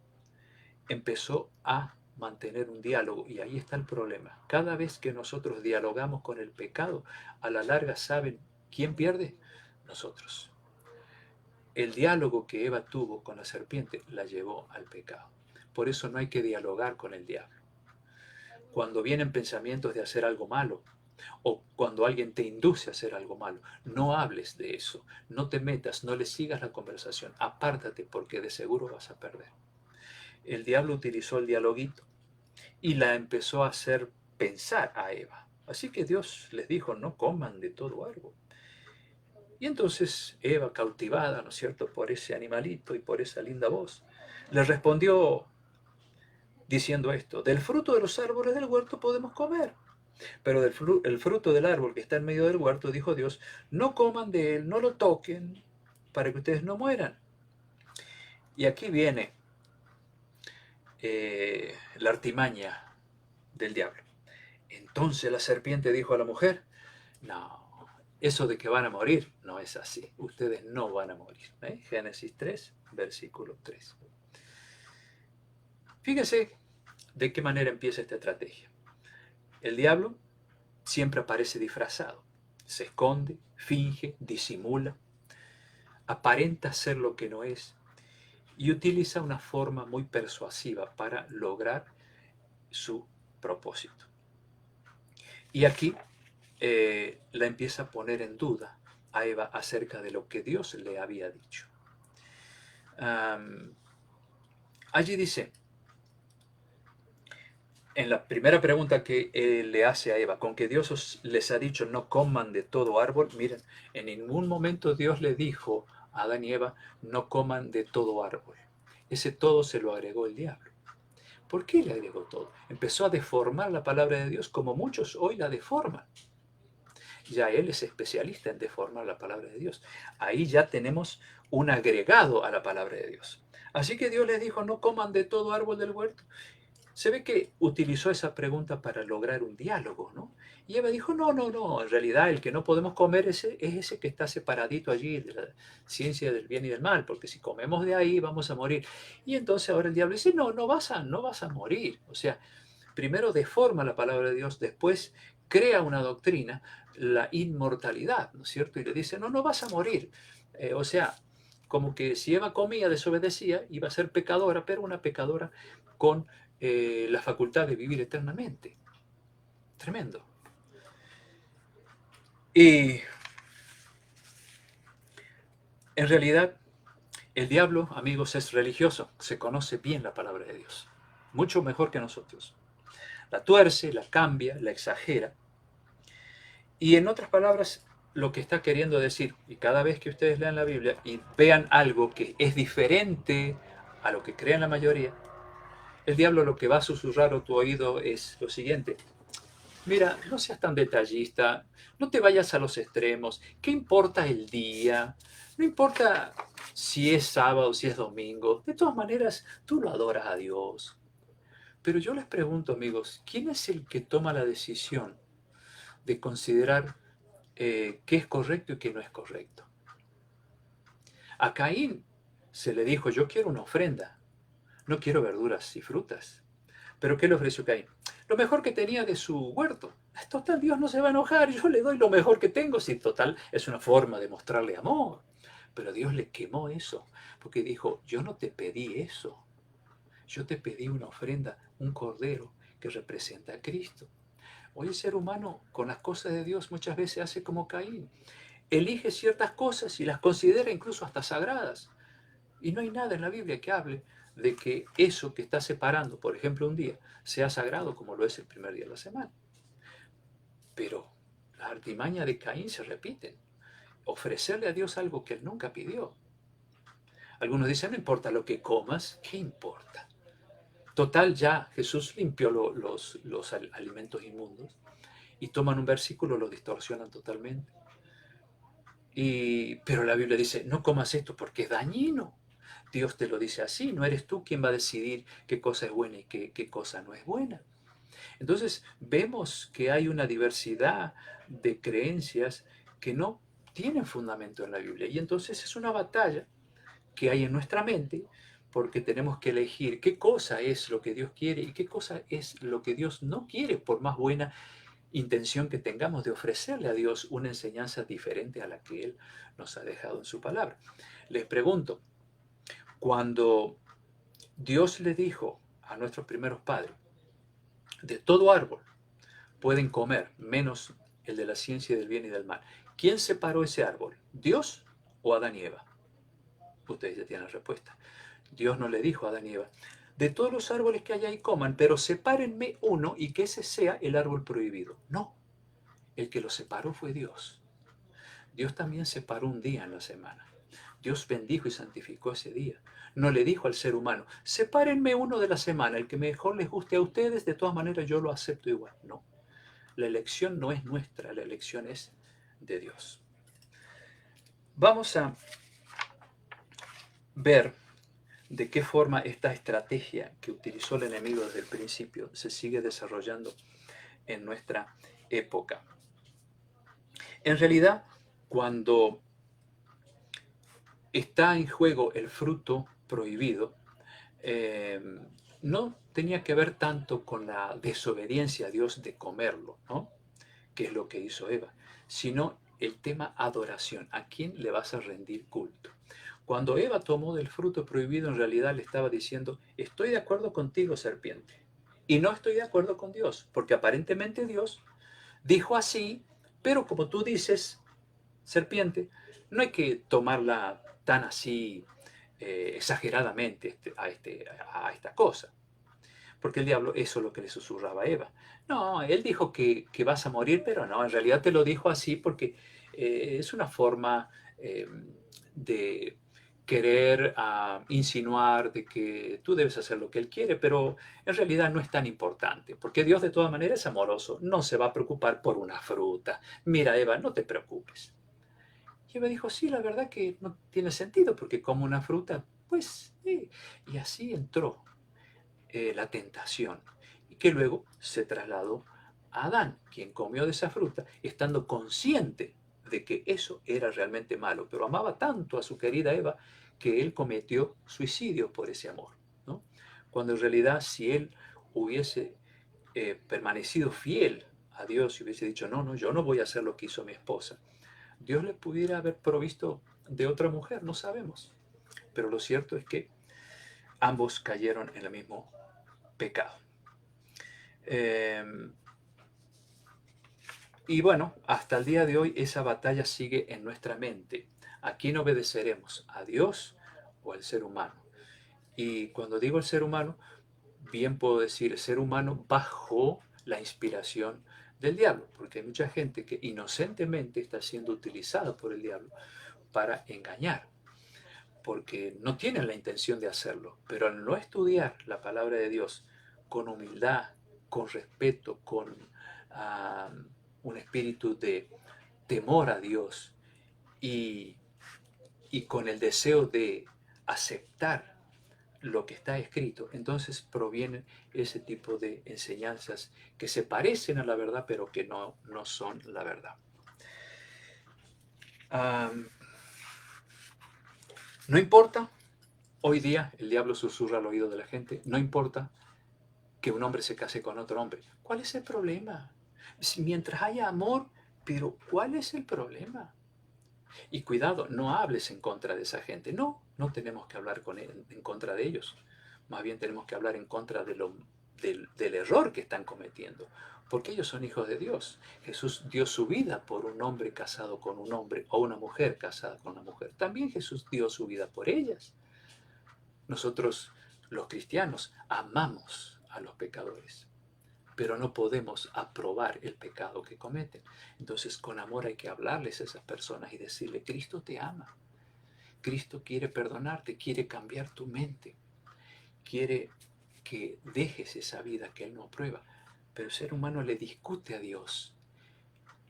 empezó a mantener un diálogo. Y ahí está el problema. Cada vez que nosotros dialogamos con el pecado, a la larga, ¿saben quién pierde? Nosotros. El diálogo que Eva tuvo con la serpiente la llevó al pecado. Por eso no hay que dialogar con el diablo. Cuando vienen pensamientos de hacer algo malo, o cuando alguien te induce a hacer algo malo, no hables de eso, no te metas, no le sigas la conversación, apártate porque de seguro vas a perder. El diablo utilizó el dialoguito y la empezó a hacer pensar a Eva. Así que Dios les dijo, no coman de todo árbol. Y entonces Eva, cautivada, ¿no es cierto?, por ese animalito y por esa linda voz, le respondió diciendo esto: del fruto de los árboles del huerto podemos comer, pero el fruto del árbol que está en medio del huerto, dijo Dios, no coman de él, no lo toquen, para que ustedes no mueran. Y aquí viene la artimaña del diablo. Entonces la serpiente dijo a la mujer, no, eso de que van a morir no es así, ustedes no van a morir. Génesis 3, versículo 3. Fíjese de qué manera empieza esta estrategia. El diablo siempre aparece disfrazado, se esconde, finge, disimula, aparenta ser lo que no es y utiliza una forma muy persuasiva para lograr su propósito. Y aquí la empieza a poner en duda a Eva acerca de lo que Dios le había dicho. Allí dice, en la primera pregunta que le hace a Eva, con que Dios les ha dicho no coman de todo árbol, miren, en ningún momento Dios le dijo a Adán y Eva no coman de todo árbol. Ese todo se lo agregó el diablo. ¿Por qué le agregó todo? Empezó a deformar la palabra de Dios como muchos hoy la deforman. Ya él es especialista en deformar la palabra de Dios. Ahí ya tenemos un agregado a la palabra de Dios. Así que Dios les dijo, no coman de todo árbol del huerto. Se ve que utilizó esa pregunta para lograr un diálogo, ¿no? Y Eva dijo, no, en realidad el que no podemos comer es ese que está separadito allí de la ciencia del bien y del mal, porque si comemos de ahí vamos a morir. Y entonces ahora el diablo dice, no vas a morir. O sea, primero deforma la palabra de Dios, después crea una doctrina, la inmortalidad, ¿no es cierto? Y le dice, no vas a morir. O sea, como que si Eva comía, desobedecía, iba a ser pecadora, pero una pecadora con la facultad de vivir eternamente. Tremendo. Y en realidad, el diablo, amigos, es religioso, se conoce bien la palabra de Dios, mucho mejor que nosotros. La tuerce, la cambia, la exagera. Y en otras palabras, lo que está queriendo decir, y cada vez que ustedes lean la Biblia y vean algo que es diferente a lo que creen la mayoría, el diablo lo que va a susurrar a tu oído es lo siguiente: mira, no seas tan detallista, no te vayas a los extremos, ¿qué importa el día? No importa si es sábado, si es domingo, de todas maneras tú lo adoras a Dios. Pero yo les pregunto, amigos, ¿quién es el que toma la decisión de considerar qué es correcto y qué no es correcto? A Caín se le dijo, yo quiero una ofrenda, no quiero verduras y frutas. ¿Pero qué le ofreció Caín? Lo mejor que tenía de su huerto. Total, Dios no se va a enojar, yo le doy lo mejor que tengo, si total es una forma de mostrarle amor. Pero Dios le quemó eso, porque dijo, yo no te pedí eso, yo te pedí una ofrenda, un cordero que representa a Cristo. Hoy el ser humano con las cosas de Dios muchas veces hace como Caín, elige ciertas cosas y las considera incluso hasta sagradas, Y no hay nada en la Biblia que hable de que eso que está separando, por ejemplo, un día, sea sagrado como lo es el primer día de la semana. Pero las artimañas de Caín se repiten. Ofrecerle a Dios algo que él nunca pidió. Algunos dicen, no importa lo que comas, ¿qué importa? Total, ya Jesús limpió los alimentos inmundos y toman un versículo, lo distorsionan totalmente. Pero la Biblia dice, no comas esto porque es dañino. Dios te lo dice así, no eres tú quien va a decidir qué cosa es buena y qué cosa no es buena. Entonces vemos que hay una diversidad de creencias que no tienen fundamento en la Biblia. Y entonces es una batalla que hay en nuestra mente porque tenemos que elegir qué cosa es lo que Dios quiere y qué cosa es lo que Dios no quiere, por más buena intención que tengamos de ofrecerle a Dios una enseñanza diferente a la que Él nos ha dejado en su palabra. Les pregunto, cuando Dios le dijo a nuestros primeros padres, de todo árbol pueden comer, menos el de la ciencia del bien y del mal, ¿quién separó ese árbol? ¿Dios o Adán y Eva? Ustedes ya tienen la respuesta. Dios no le dijo a Adán y Eva, de todos los árboles que hay ahí coman, pero sepárenme uno y que ese sea el árbol prohibido. No, el que lo separó fue Dios. Dios también separó un día en la semana. Dios bendijo y santificó ese día. No le dijo al ser humano, sepárenme uno de la semana, el que mejor les guste a ustedes, de todas maneras yo lo acepto igual. No, la elección no es nuestra, la elección es de Dios. Vamos a ver de qué forma esta estrategia que utilizó el enemigo desde el principio se sigue desarrollando en nuestra época. En realidad, cuando está en juego el fruto prohibido, no tenía que ver tanto con la desobediencia a Dios de comerlo, ¿no? Que es lo que hizo Eva, sino el tema adoración. ¿A quién le vas a rendir culto? Cuando Eva tomó del fruto prohibido, en realidad le estaba diciendo, estoy de acuerdo contigo, serpiente, y no estoy de acuerdo con Dios, porque aparentemente Dios dijo así, pero como tú dices, serpiente, no hay que tomarla tan así exageradamente a esta cosa. Porque el diablo eso es lo que le susurraba a Eva. No, él dijo que vas a morir, pero no, en realidad te lo dijo así porque es una forma de querer insinuar de que tú debes hacer lo que él quiere, pero en realidad no es tan importante, porque Dios de todas maneras es amoroso, no se va a preocupar por una fruta. Mira, Eva, no te preocupes. Y Eva dijo, sí, la verdad que no tiene sentido, porque como una fruta, pues, sí. Y así entró la tentación, y que luego se trasladó a Adán, quien comió de esa fruta, estando consciente de que eso era realmente malo, pero amaba tanto a su querida Eva que él cometió suicidio por ese amor, ¿no? Cuando en realidad si él hubiese permanecido fiel a Dios y hubiese dicho, no, no, yo no voy a hacer lo que hizo mi esposa, Dios le pudiera haber provisto de otra mujer, no sabemos. Pero lo cierto es que ambos cayeron en el mismo pecado. Y bueno, hasta el día de hoy esa batalla sigue en nuestra mente. ¿A quién obedeceremos? ¿A Dios o al ser humano? Y cuando digo el ser humano, bien puedo decir el ser humano bajo la inspiración del diablo, porque hay mucha gente que inocentemente está siendo utilizada por el diablo para engañar, porque no tienen la intención de hacerlo, pero al no estudiar la palabra de Dios con humildad, con respeto, con un espíritu de temor a Dios y, y con el deseo de aceptar lo que está escrito, entonces provienen ese tipo de enseñanzas que se parecen a la verdad, pero que no son la verdad. No importa, hoy día el diablo susurra al oído de la gente, no importa que un hombre se case con otro hombre. ¿Cuál es el problema? Mientras haya amor, pero ¿cuál es el problema? Y cuidado, no hables en contra de esa gente. No, no tenemos que hablar en contra de ellos. Más bien tenemos que hablar en contra del error que están cometiendo. Porque ellos son hijos de Dios. Jesús dio su vida por un hombre casado con un hombre o una mujer casada con una mujer. También Jesús dio su vida por ellas. Nosotros, los cristianos, amamos a los pecadores, pero no podemos aprobar el pecado que cometen. Entonces, con amor hay que hablarles a esas personas y decirle, Cristo te ama, Cristo quiere perdonarte, quiere cambiar tu mente, quiere que dejes esa vida que Él no aprueba. Pero el ser humano le discute a Dios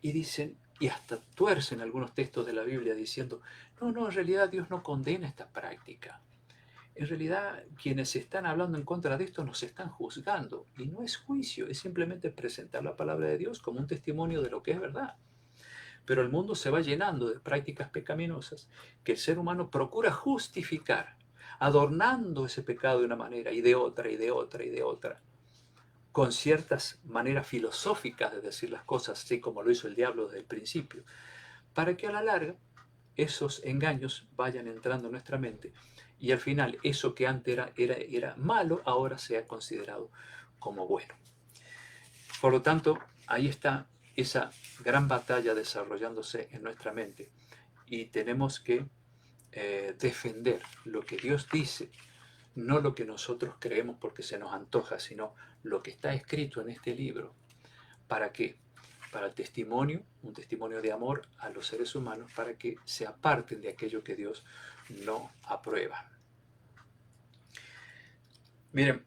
y dicen, y hasta tuercen algunos textos de la Biblia diciendo, no, en realidad Dios no condena esta práctica. En realidad, quienes están hablando en contra de esto nos están juzgando. Y no es juicio, es simplemente presentar la palabra de Dios como un testimonio de lo que es verdad. Pero el mundo se va llenando de prácticas pecaminosas que el ser humano procura justificar, adornando ese pecado de una manera y de otra y de otra y de otra, con ciertas maneras filosóficas de decir las cosas, así como lo hizo el diablo desde el principio, para que a la larga esos engaños vayan entrando en nuestra mente y al final eso que antes era malo ahora sea considerado como bueno. Por lo tanto, ahí está esa gran batalla desarrollándose en nuestra mente y tenemos que defender lo que Dios dice, no lo que nosotros creemos porque se nos antoja, sino lo que está escrito en este libro. ¿Para qué? Para el testimonio, un testimonio de amor a los seres humanos, para que se aparten de aquello que Dios no aprueba. Miren,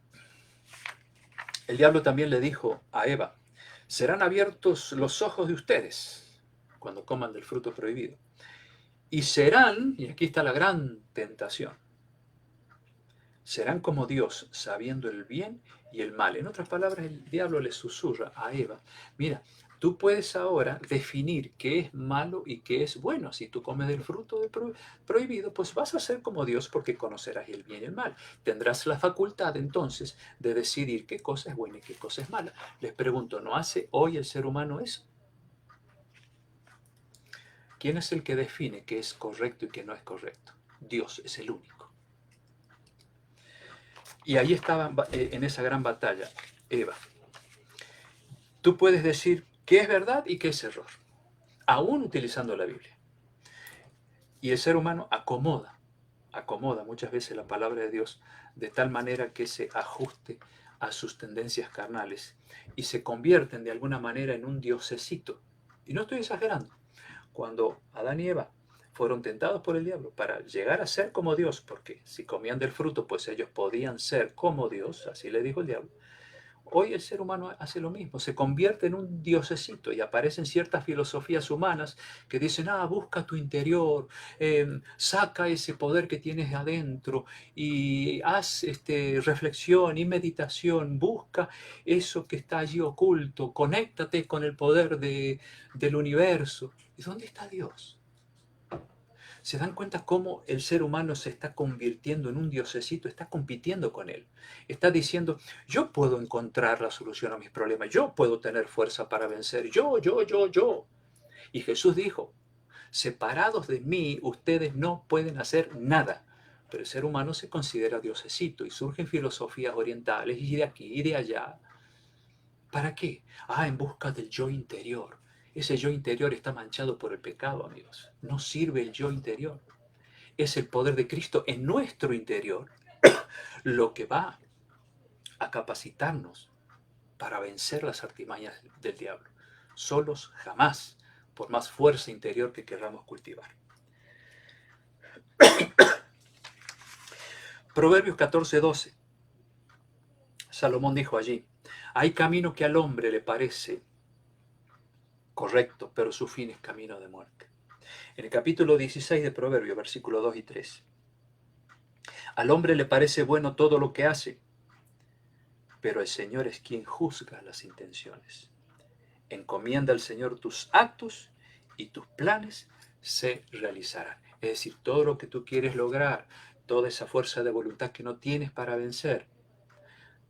el diablo también le dijo a Eva, serán abiertos los ojos de ustedes cuando coman del fruto prohibido. Y serán, y aquí está la gran tentación, serán como Dios, sabiendo el bien y el mal. En otras palabras, el diablo le susurra a Eva, mira, tú puedes ahora definir qué es malo y qué es bueno. Si tú comes del fruto prohibido, pues vas a ser como Dios porque conocerás el bien y el mal. Tendrás la facultad entonces de decidir qué cosa es buena y qué cosa es mala. Les pregunto, ¿no hace hoy el ser humano eso? ¿Quién es el que define qué es correcto y qué no es correcto? Dios es el único. Y ahí estaba en esa gran batalla Eva. Tú puedes decir qué es verdad y qué es error, aún utilizando la Biblia. Y el ser humano acomoda muchas veces la palabra de Dios de tal manera que se ajuste a sus tendencias carnales y se convierten de alguna manera en un diosecito. Y no estoy exagerando. Cuando Adán y Eva fueron tentados por el diablo para llegar a ser como Dios, porque si comían del fruto, pues ellos podían ser como Dios, así le dijo el diablo. Hoy el ser humano hace lo mismo, se convierte en un diosecito y aparecen ciertas filosofías humanas que dicen, busca tu interior, saca ese poder que tienes adentro y haz reflexión y meditación, busca eso que está allí oculto, conéctate con el poder del universo. ¿Y dónde está Dios? ¿Se dan cuenta cómo el ser humano se está convirtiendo en un diosecito? Está compitiendo con él. Está diciendo, yo puedo encontrar la solución a mis problemas, yo puedo tener fuerza para vencer, yo. Y Jesús dijo, separados de mí, ustedes no pueden hacer nada. Pero el ser humano se considera diosecito y surgen filosofías orientales y de aquí y de allá. ¿Para qué? En busca del yo interior. Ese yo interior está manchado por el pecado, amigos. No sirve el yo interior. Es el poder de Cristo en nuestro interior lo que va a capacitarnos para vencer las artimañas del diablo. Solos jamás, por más fuerza interior que queramos cultivar. Proverbios 14:12. Salomón dijo allí, hay camino que al hombre le parece correcto, pero su fin es camino de muerte. En el capítulo 16 de Proverbios, versículos 2 y 3. Al hombre le parece bueno todo lo que hace, pero el Señor es quien juzga las intenciones. Encomienda al Señor tus actos y tus planes se realizarán. Es decir, todo lo que tú quieres lograr, toda esa fuerza de voluntad que no tienes para vencer,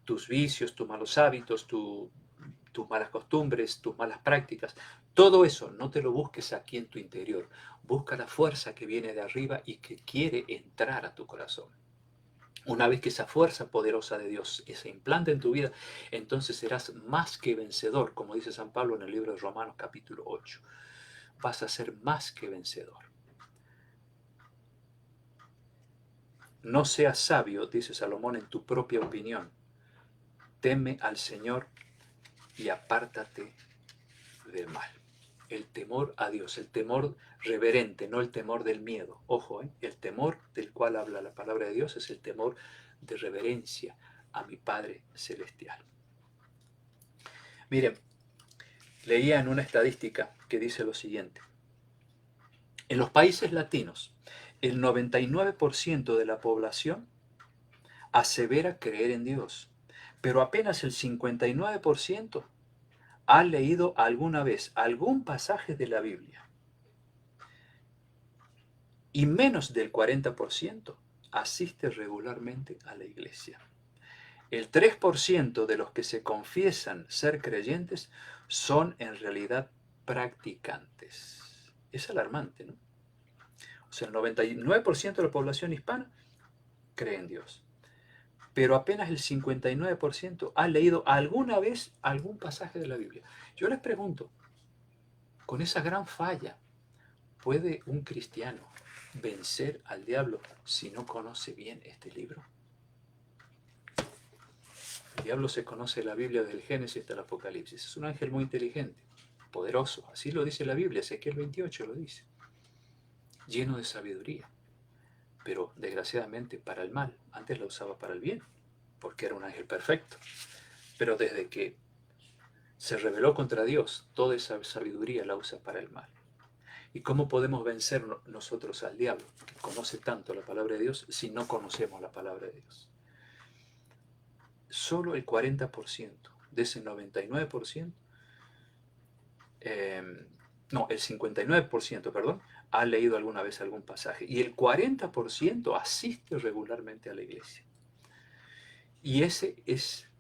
tus vicios, tus malos hábitos, tus malas costumbres, tus malas prácticas, todo eso no te lo busques aquí en tu interior. Busca la fuerza que viene de arriba y que quiere entrar a tu corazón. Una vez que esa fuerza poderosa de Dios se implante en tu vida, entonces serás más que vencedor, como dice San Pablo en el libro de Romanos capítulo 8. Vas a ser más que vencedor. No seas sabio, dice Salomón, en tu propia opinión. Teme al Señor y apártate del mal. El temor a Dios, el temor reverente, no el temor del miedo. Ojo, el temor del cual habla la palabra de Dios es el temor de reverencia a mi Padre Celestial. Miren, leía en una estadística que dice lo siguiente. En los países latinos, el 99% de la población asevera creer en Dios, pero apenas el 59% ha leído alguna vez algún pasaje de la Biblia. Y menos del 40% asiste regularmente a la iglesia. El 3% de los que se confiesan ser creyentes son en realidad practicantes. Es alarmante, ¿no? O sea, el 99% de la población hispana cree en Dios, pero apenas el 59% ha leído alguna vez algún pasaje de la Biblia. Yo les pregunto, con esa gran falla, ¿puede un cristiano vencer al diablo si no conoce bien este libro? El diablo se conoce la Biblia del Génesis hasta el Apocalipsis. Es un ángel muy inteligente, poderoso. Así lo dice la Biblia, Ezequiel 28 lo dice. Lleno de sabiduría, pero desgraciadamente para el mal. Antes la usaba para el bien, porque era un ángel perfecto. Pero desde que se rebeló contra Dios, toda esa sabiduría la usa para el mal. ¿Y cómo podemos vencer nosotros al diablo, que conoce tanto la palabra de Dios, si no conocemos la palabra de Dios? Solo el 40% de ese 99%, no, el 59%, perdón, ha leído alguna vez algún pasaje. Y el 40% asiste regularmente a la iglesia. Y ese es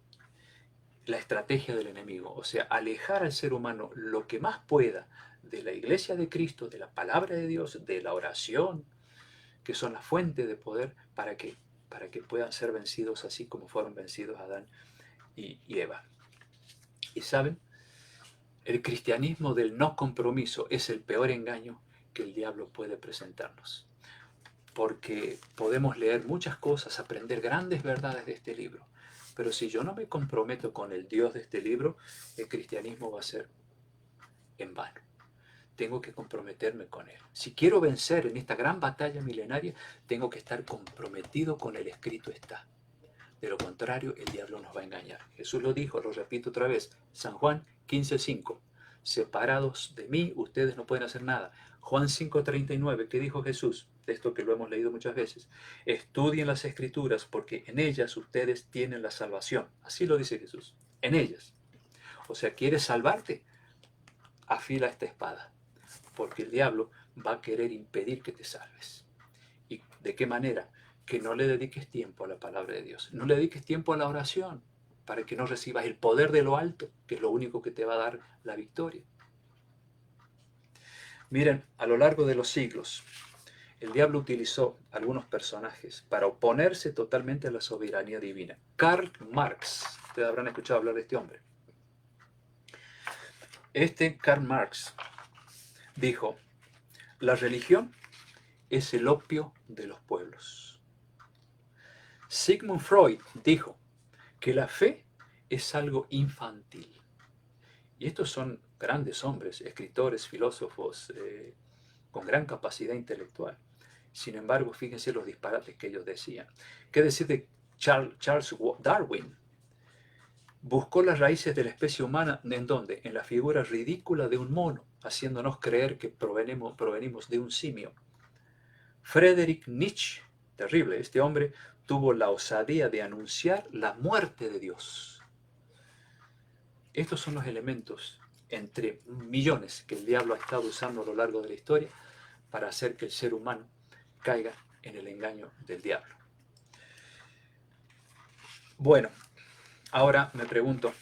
la estrategia del enemigo, o sea, alejar al ser humano lo que más pueda de la iglesia de Cristo, de la palabra de Dios, de la oración, que son la fuente de poder para que puedan ser vencidos así como fueron vencidos Adán y Eva. Y saben, el cristianismo del no compromiso es el peor engaño que el diablo puede presentarnos. Porque podemos leer muchas cosas, aprender grandes verdades de este libro, pero si yo no me comprometo con el Dios de este libro, el cristianismo va a ser en vano. Tengo que comprometerme con Él. Si quiero vencer en esta gran batalla milenaria, tengo que estar comprometido con el escrito está. De lo contrario, el diablo nos va a engañar. Jesús lo dijo, lo repito otra vez, San Juan 15:5. Separados de mí, ustedes no pueden hacer nada. Juan 5:39, ¿qué dijo Jesús? Esto que lo hemos leído muchas veces. Estudien las Escrituras porque en ellas ustedes tienen la salvación. Así lo dice Jesús, en ellas. O sea, ¿quieres salvarte? Afila esta espada, porque el diablo va a querer impedir que te salves. ¿Y de qué manera? Que no le dediques tiempo a la palabra de Dios. No le dediques tiempo a la oración para que no recibas el poder de lo alto, que es lo único que te va a dar la victoria. Miren, a lo largo de los siglos, el diablo utilizó algunos personajes para oponerse totalmente a la soberanía divina. Karl Marx, ustedes habrán escuchado hablar de este hombre. Karl Marx dijo, la religión es el opio de los pueblos. Sigmund Freud dijo que la fe es algo infantil. Y estos son grandes hombres, escritores, filósofos, con gran capacidad intelectual. Sin embargo, fíjense los disparates que ellos decían. ¿Qué decir de Charles Darwin? Buscó las raíces de la especie humana, ¿en dónde? En la figura ridícula de un mono, haciéndonos creer que provenimos de un simio. Friedrich Nietzsche, terrible, este hombre tuvo la osadía de anunciar la muerte de Dios. Estos son los elementos, entre millones, que el diablo ha estado usando a lo largo de la historia para hacer que el ser humano caiga en el engaño del diablo. Bueno, ahora me pregunto,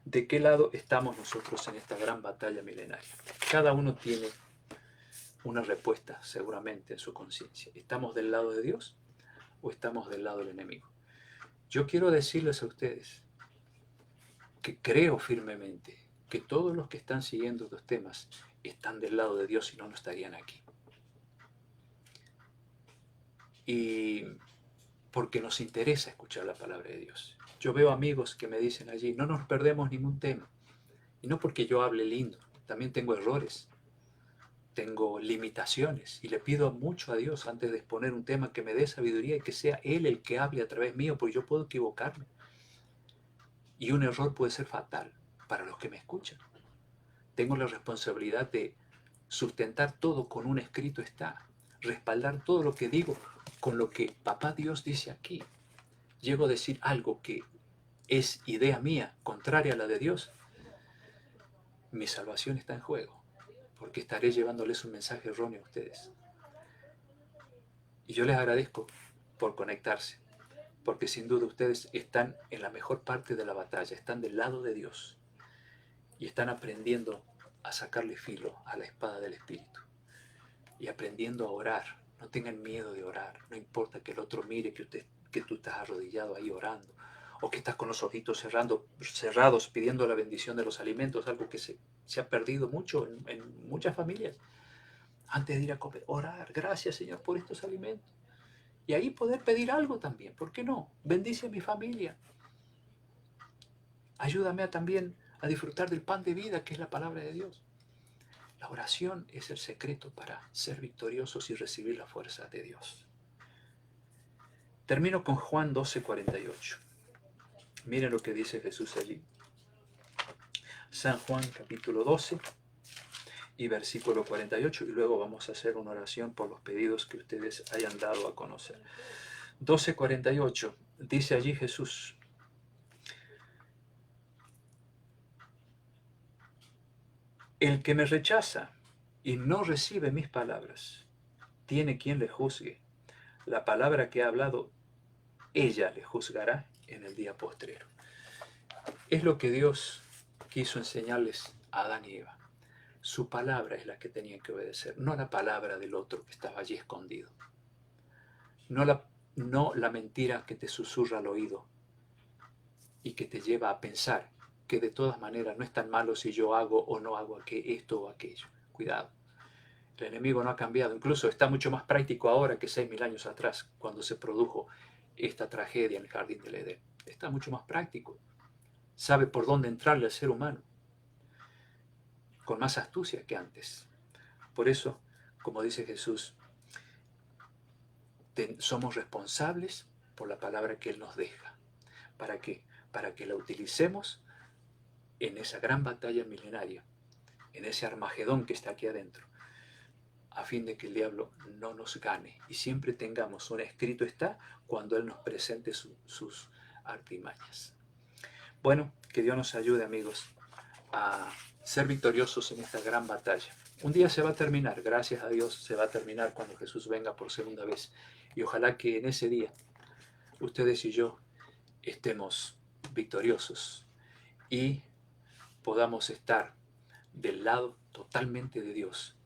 ¿de qué lado estamos nosotros en esta gran batalla milenaria? Cada uno tiene una respuesta seguramente en su conciencia. ¿Estamos del lado de Dios o estamos del lado del enemigo? Yo quiero decirles a ustedes que creo firmemente que todos los que están siguiendo estos temas están del lado de Dios, si no, no estarían aquí. Y porque nos interesa escuchar la palabra de Dios. Yo veo amigos que me dicen allí, no nos perdemos ningún tema. Y no porque yo hable lindo, también tengo errores, tengo limitaciones. Y le pido mucho a Dios antes de exponer un tema que me dé sabiduría y que sea Él el que hable a través mío, porque yo puedo equivocarme. Y un error puede ser fatal para los que me escuchan. Tengo la responsabilidad de sustentar todo con un escrito está, respaldar todo lo que digo con lo que Papá Dios dice aquí. Llego a decir algo que es idea mía, contraria a la de Dios, mi salvación está en juego, porque estaré llevándoles un mensaje erróneo a ustedes. Y yo les agradezco por conectarse, porque sin duda ustedes están en la mejor parte de la batalla, están del lado de Dios y están aprendiendo a sacarle filo a la espada del Espíritu y aprendiendo a orar. No tengan miedo de orar, no importa que el otro mire que tú estás arrodillado ahí orando, o que estás con los ojitos cerrados pidiendo la bendición de los alimentos, algo que se ha perdido mucho en muchas familias. Antes de ir a comer, orar, gracias Señor por estos alimentos. Y ahí poder pedir algo también, ¿por qué no? Bendice a mi familia. Ayúdame también a disfrutar del pan de vida que es la palabra de Dios. La oración es el secreto para ser victoriosos y recibir la fuerza de Dios. Termino con Juan 12:48. Miren lo que dice Jesús allí. San Juan capítulo 12 y versículo 48. Y luego vamos a hacer una oración por los pedidos que ustedes hayan dado a conocer. 12:48. Dice allí Jesús: el que me rechaza y no recibe mis palabras, tiene quien le juzgue. La palabra que ha hablado, ella le juzgará en el día postrero. Es lo que Dios quiso enseñarles a Adán y Eva. Su palabra es la que tenían que obedecer, no la palabra del otro que estaba allí escondido. No la mentira que te susurra al oído y que te lleva a pensar que de todas maneras no es tan malo si yo hago o no hago esto o aquello. Cuidado. El enemigo no ha cambiado. Incluso está mucho más práctico ahora que 6.000 años atrás, cuando se produjo esta tragedia en el jardín del Edén. Está mucho más práctico. Sabe por dónde entrarle al ser humano, con más astucia que antes. Por eso, como dice Jesús, somos responsables por la palabra que Él nos deja. ¿Para qué? Para que la utilicemos en esa gran batalla milenaria, en ese Armagedón que está aquí adentro, a fin de que el diablo no nos gane y siempre tengamos un escrito está cuando Él nos presente sus artimañas. Bueno, que Dios nos ayude, amigos, a ser victoriosos en esta gran batalla. Un día se va a terminar, gracias a Dios, se va a terminar cuando Jesús venga por segunda vez. Y ojalá que en ese día ustedes y yo estemos victoriosos y podamos estar del lado totalmente de Dios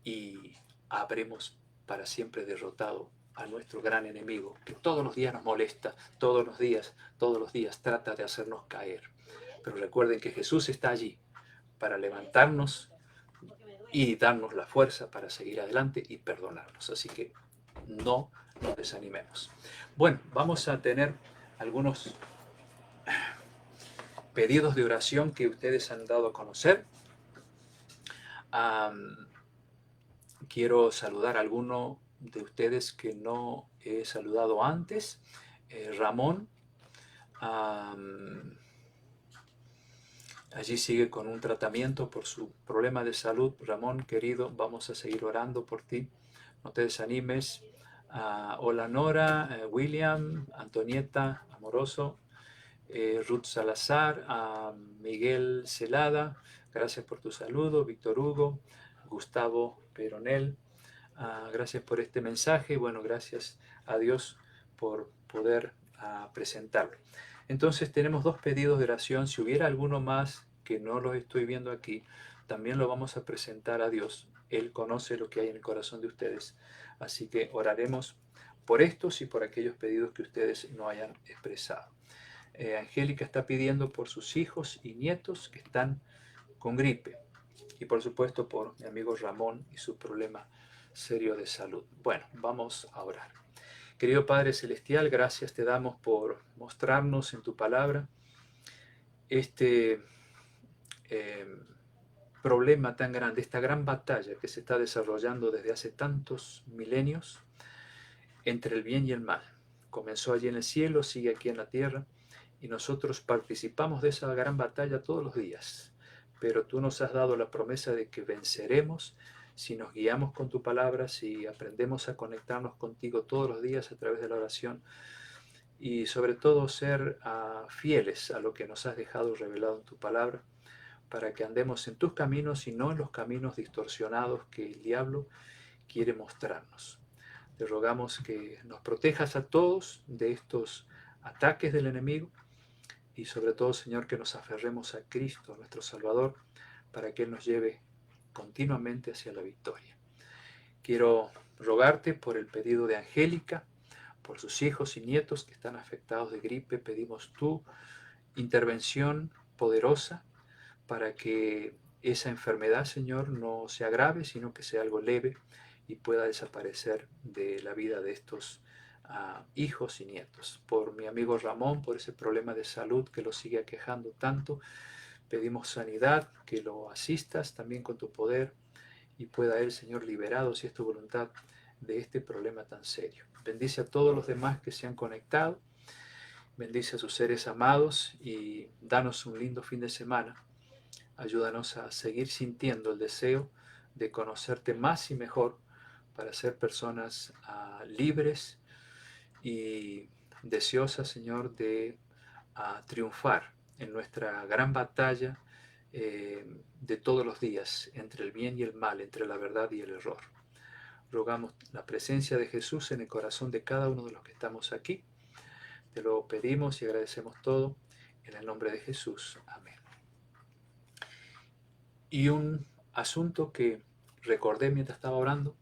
y habremos para siempre derrotado a nuestro gran enemigo, que todos los días nos molesta, todos los días trata de hacernos caer. Pero recuerden que Jesús está allí para levantarnos y darnos la fuerza para seguir adelante y perdonarnos. Así que no nos desanimemos. Bueno, vamos a tener algunos pedidos de oración que ustedes han dado a conocer. Quiero saludar a alguno de ustedes que no he saludado antes. Ramón, allí sigue con un tratamiento por su problema de salud. Ramón, querido, vamos a seguir orando por ti. No te desanimes. Hola Nora, William, Antonieta, Amoroso, Ruth Salazar, Miguel Celada, gracias por tu saludo. Víctor Hugo, Gustavo Peronel, gracias por este mensaje. Bueno, gracias a Dios por poder presentarlo. Entonces tenemos dos pedidos de oración. Si hubiera alguno más que no los estoy viendo aquí, también lo vamos a presentar a Dios. Él conoce lo que hay en el corazón de ustedes. Así que oraremos por estos y por aquellos pedidos que ustedes no hayan expresado. Angélica está pidiendo por sus hijos y nietos que están con gripe. Y por supuesto por mi amigo Ramón y su problema serio de salud. Bueno, vamos a orar. Querido Padre Celestial, gracias te damos por mostrarnos en tu palabra este eh, problema tan grande, esta gran batalla que se está desarrollando desde hace tantos milenios entre el bien y el mal. Comenzó allí en el cielo, sigue aquí en la tierra, y nosotros participamos de esa gran batalla todos los días. Pero tú nos has dado la promesa de que venceremos si nos guiamos con tu palabra, si aprendemos a conectarnos contigo todos los días a través de la oración, y sobre todo ser fieles a lo que nos has dejado revelado en tu palabra, para que andemos en tus caminos y no en los caminos distorsionados que el diablo quiere mostrarnos. Te rogamos que nos protejas a todos de estos ataques del enemigo y sobre todo, Señor, que nos aferremos a Cristo, nuestro Salvador, para que Él nos lleve continuamente hacia la victoria. Quiero rogarte por el pedido de Angélica, por sus hijos y nietos que están afectados de gripe. Pedimos tu intervención poderosa para que esa enfermedad, Señor, no se agrave, sino que sea algo leve y pueda desaparecer de la vida de estos hijos y nietos. Por mi amigo Ramón, por ese problema de salud que lo sigue aquejando tanto, pedimos sanidad, que lo asistas también con tu poder y pueda él, Señor, liberado, si es tu voluntad, de este problema tan serio. Bendice a todos los demás que se han conectado, bendice a sus seres amados y danos un lindo fin de semana. Ayúdanos a seguir sintiendo el deseo de conocerte más y mejor para ser personas libres y deseosas, Señor, de triunfar en nuestra gran batalla de todos los días entre el bien y el mal, entre la verdad y el error. Rogamos la presencia de Jesús en el corazón de cada uno de los que estamos aquí. Te lo pedimos y agradecemos todo en el nombre de Jesús. Amén. Y un asunto que recordé mientras estaba orando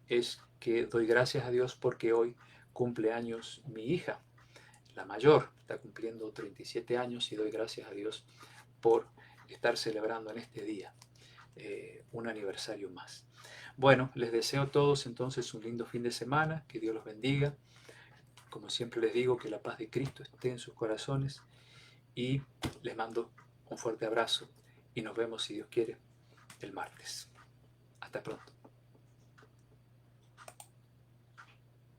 es que doy gracias a Dios porque hoy cumple años mi hija, la mayor, está cumpliendo 37 años y doy gracias a Dios por estar celebrando en este día un aniversario más. Bueno, les deseo a todos entonces un lindo fin de semana, que Dios los bendiga. Como siempre les digo, que la paz de Cristo esté en sus corazones y les mando un fuerte abrazo y nos vemos, si Dios quiere, el martes. Hasta pronto.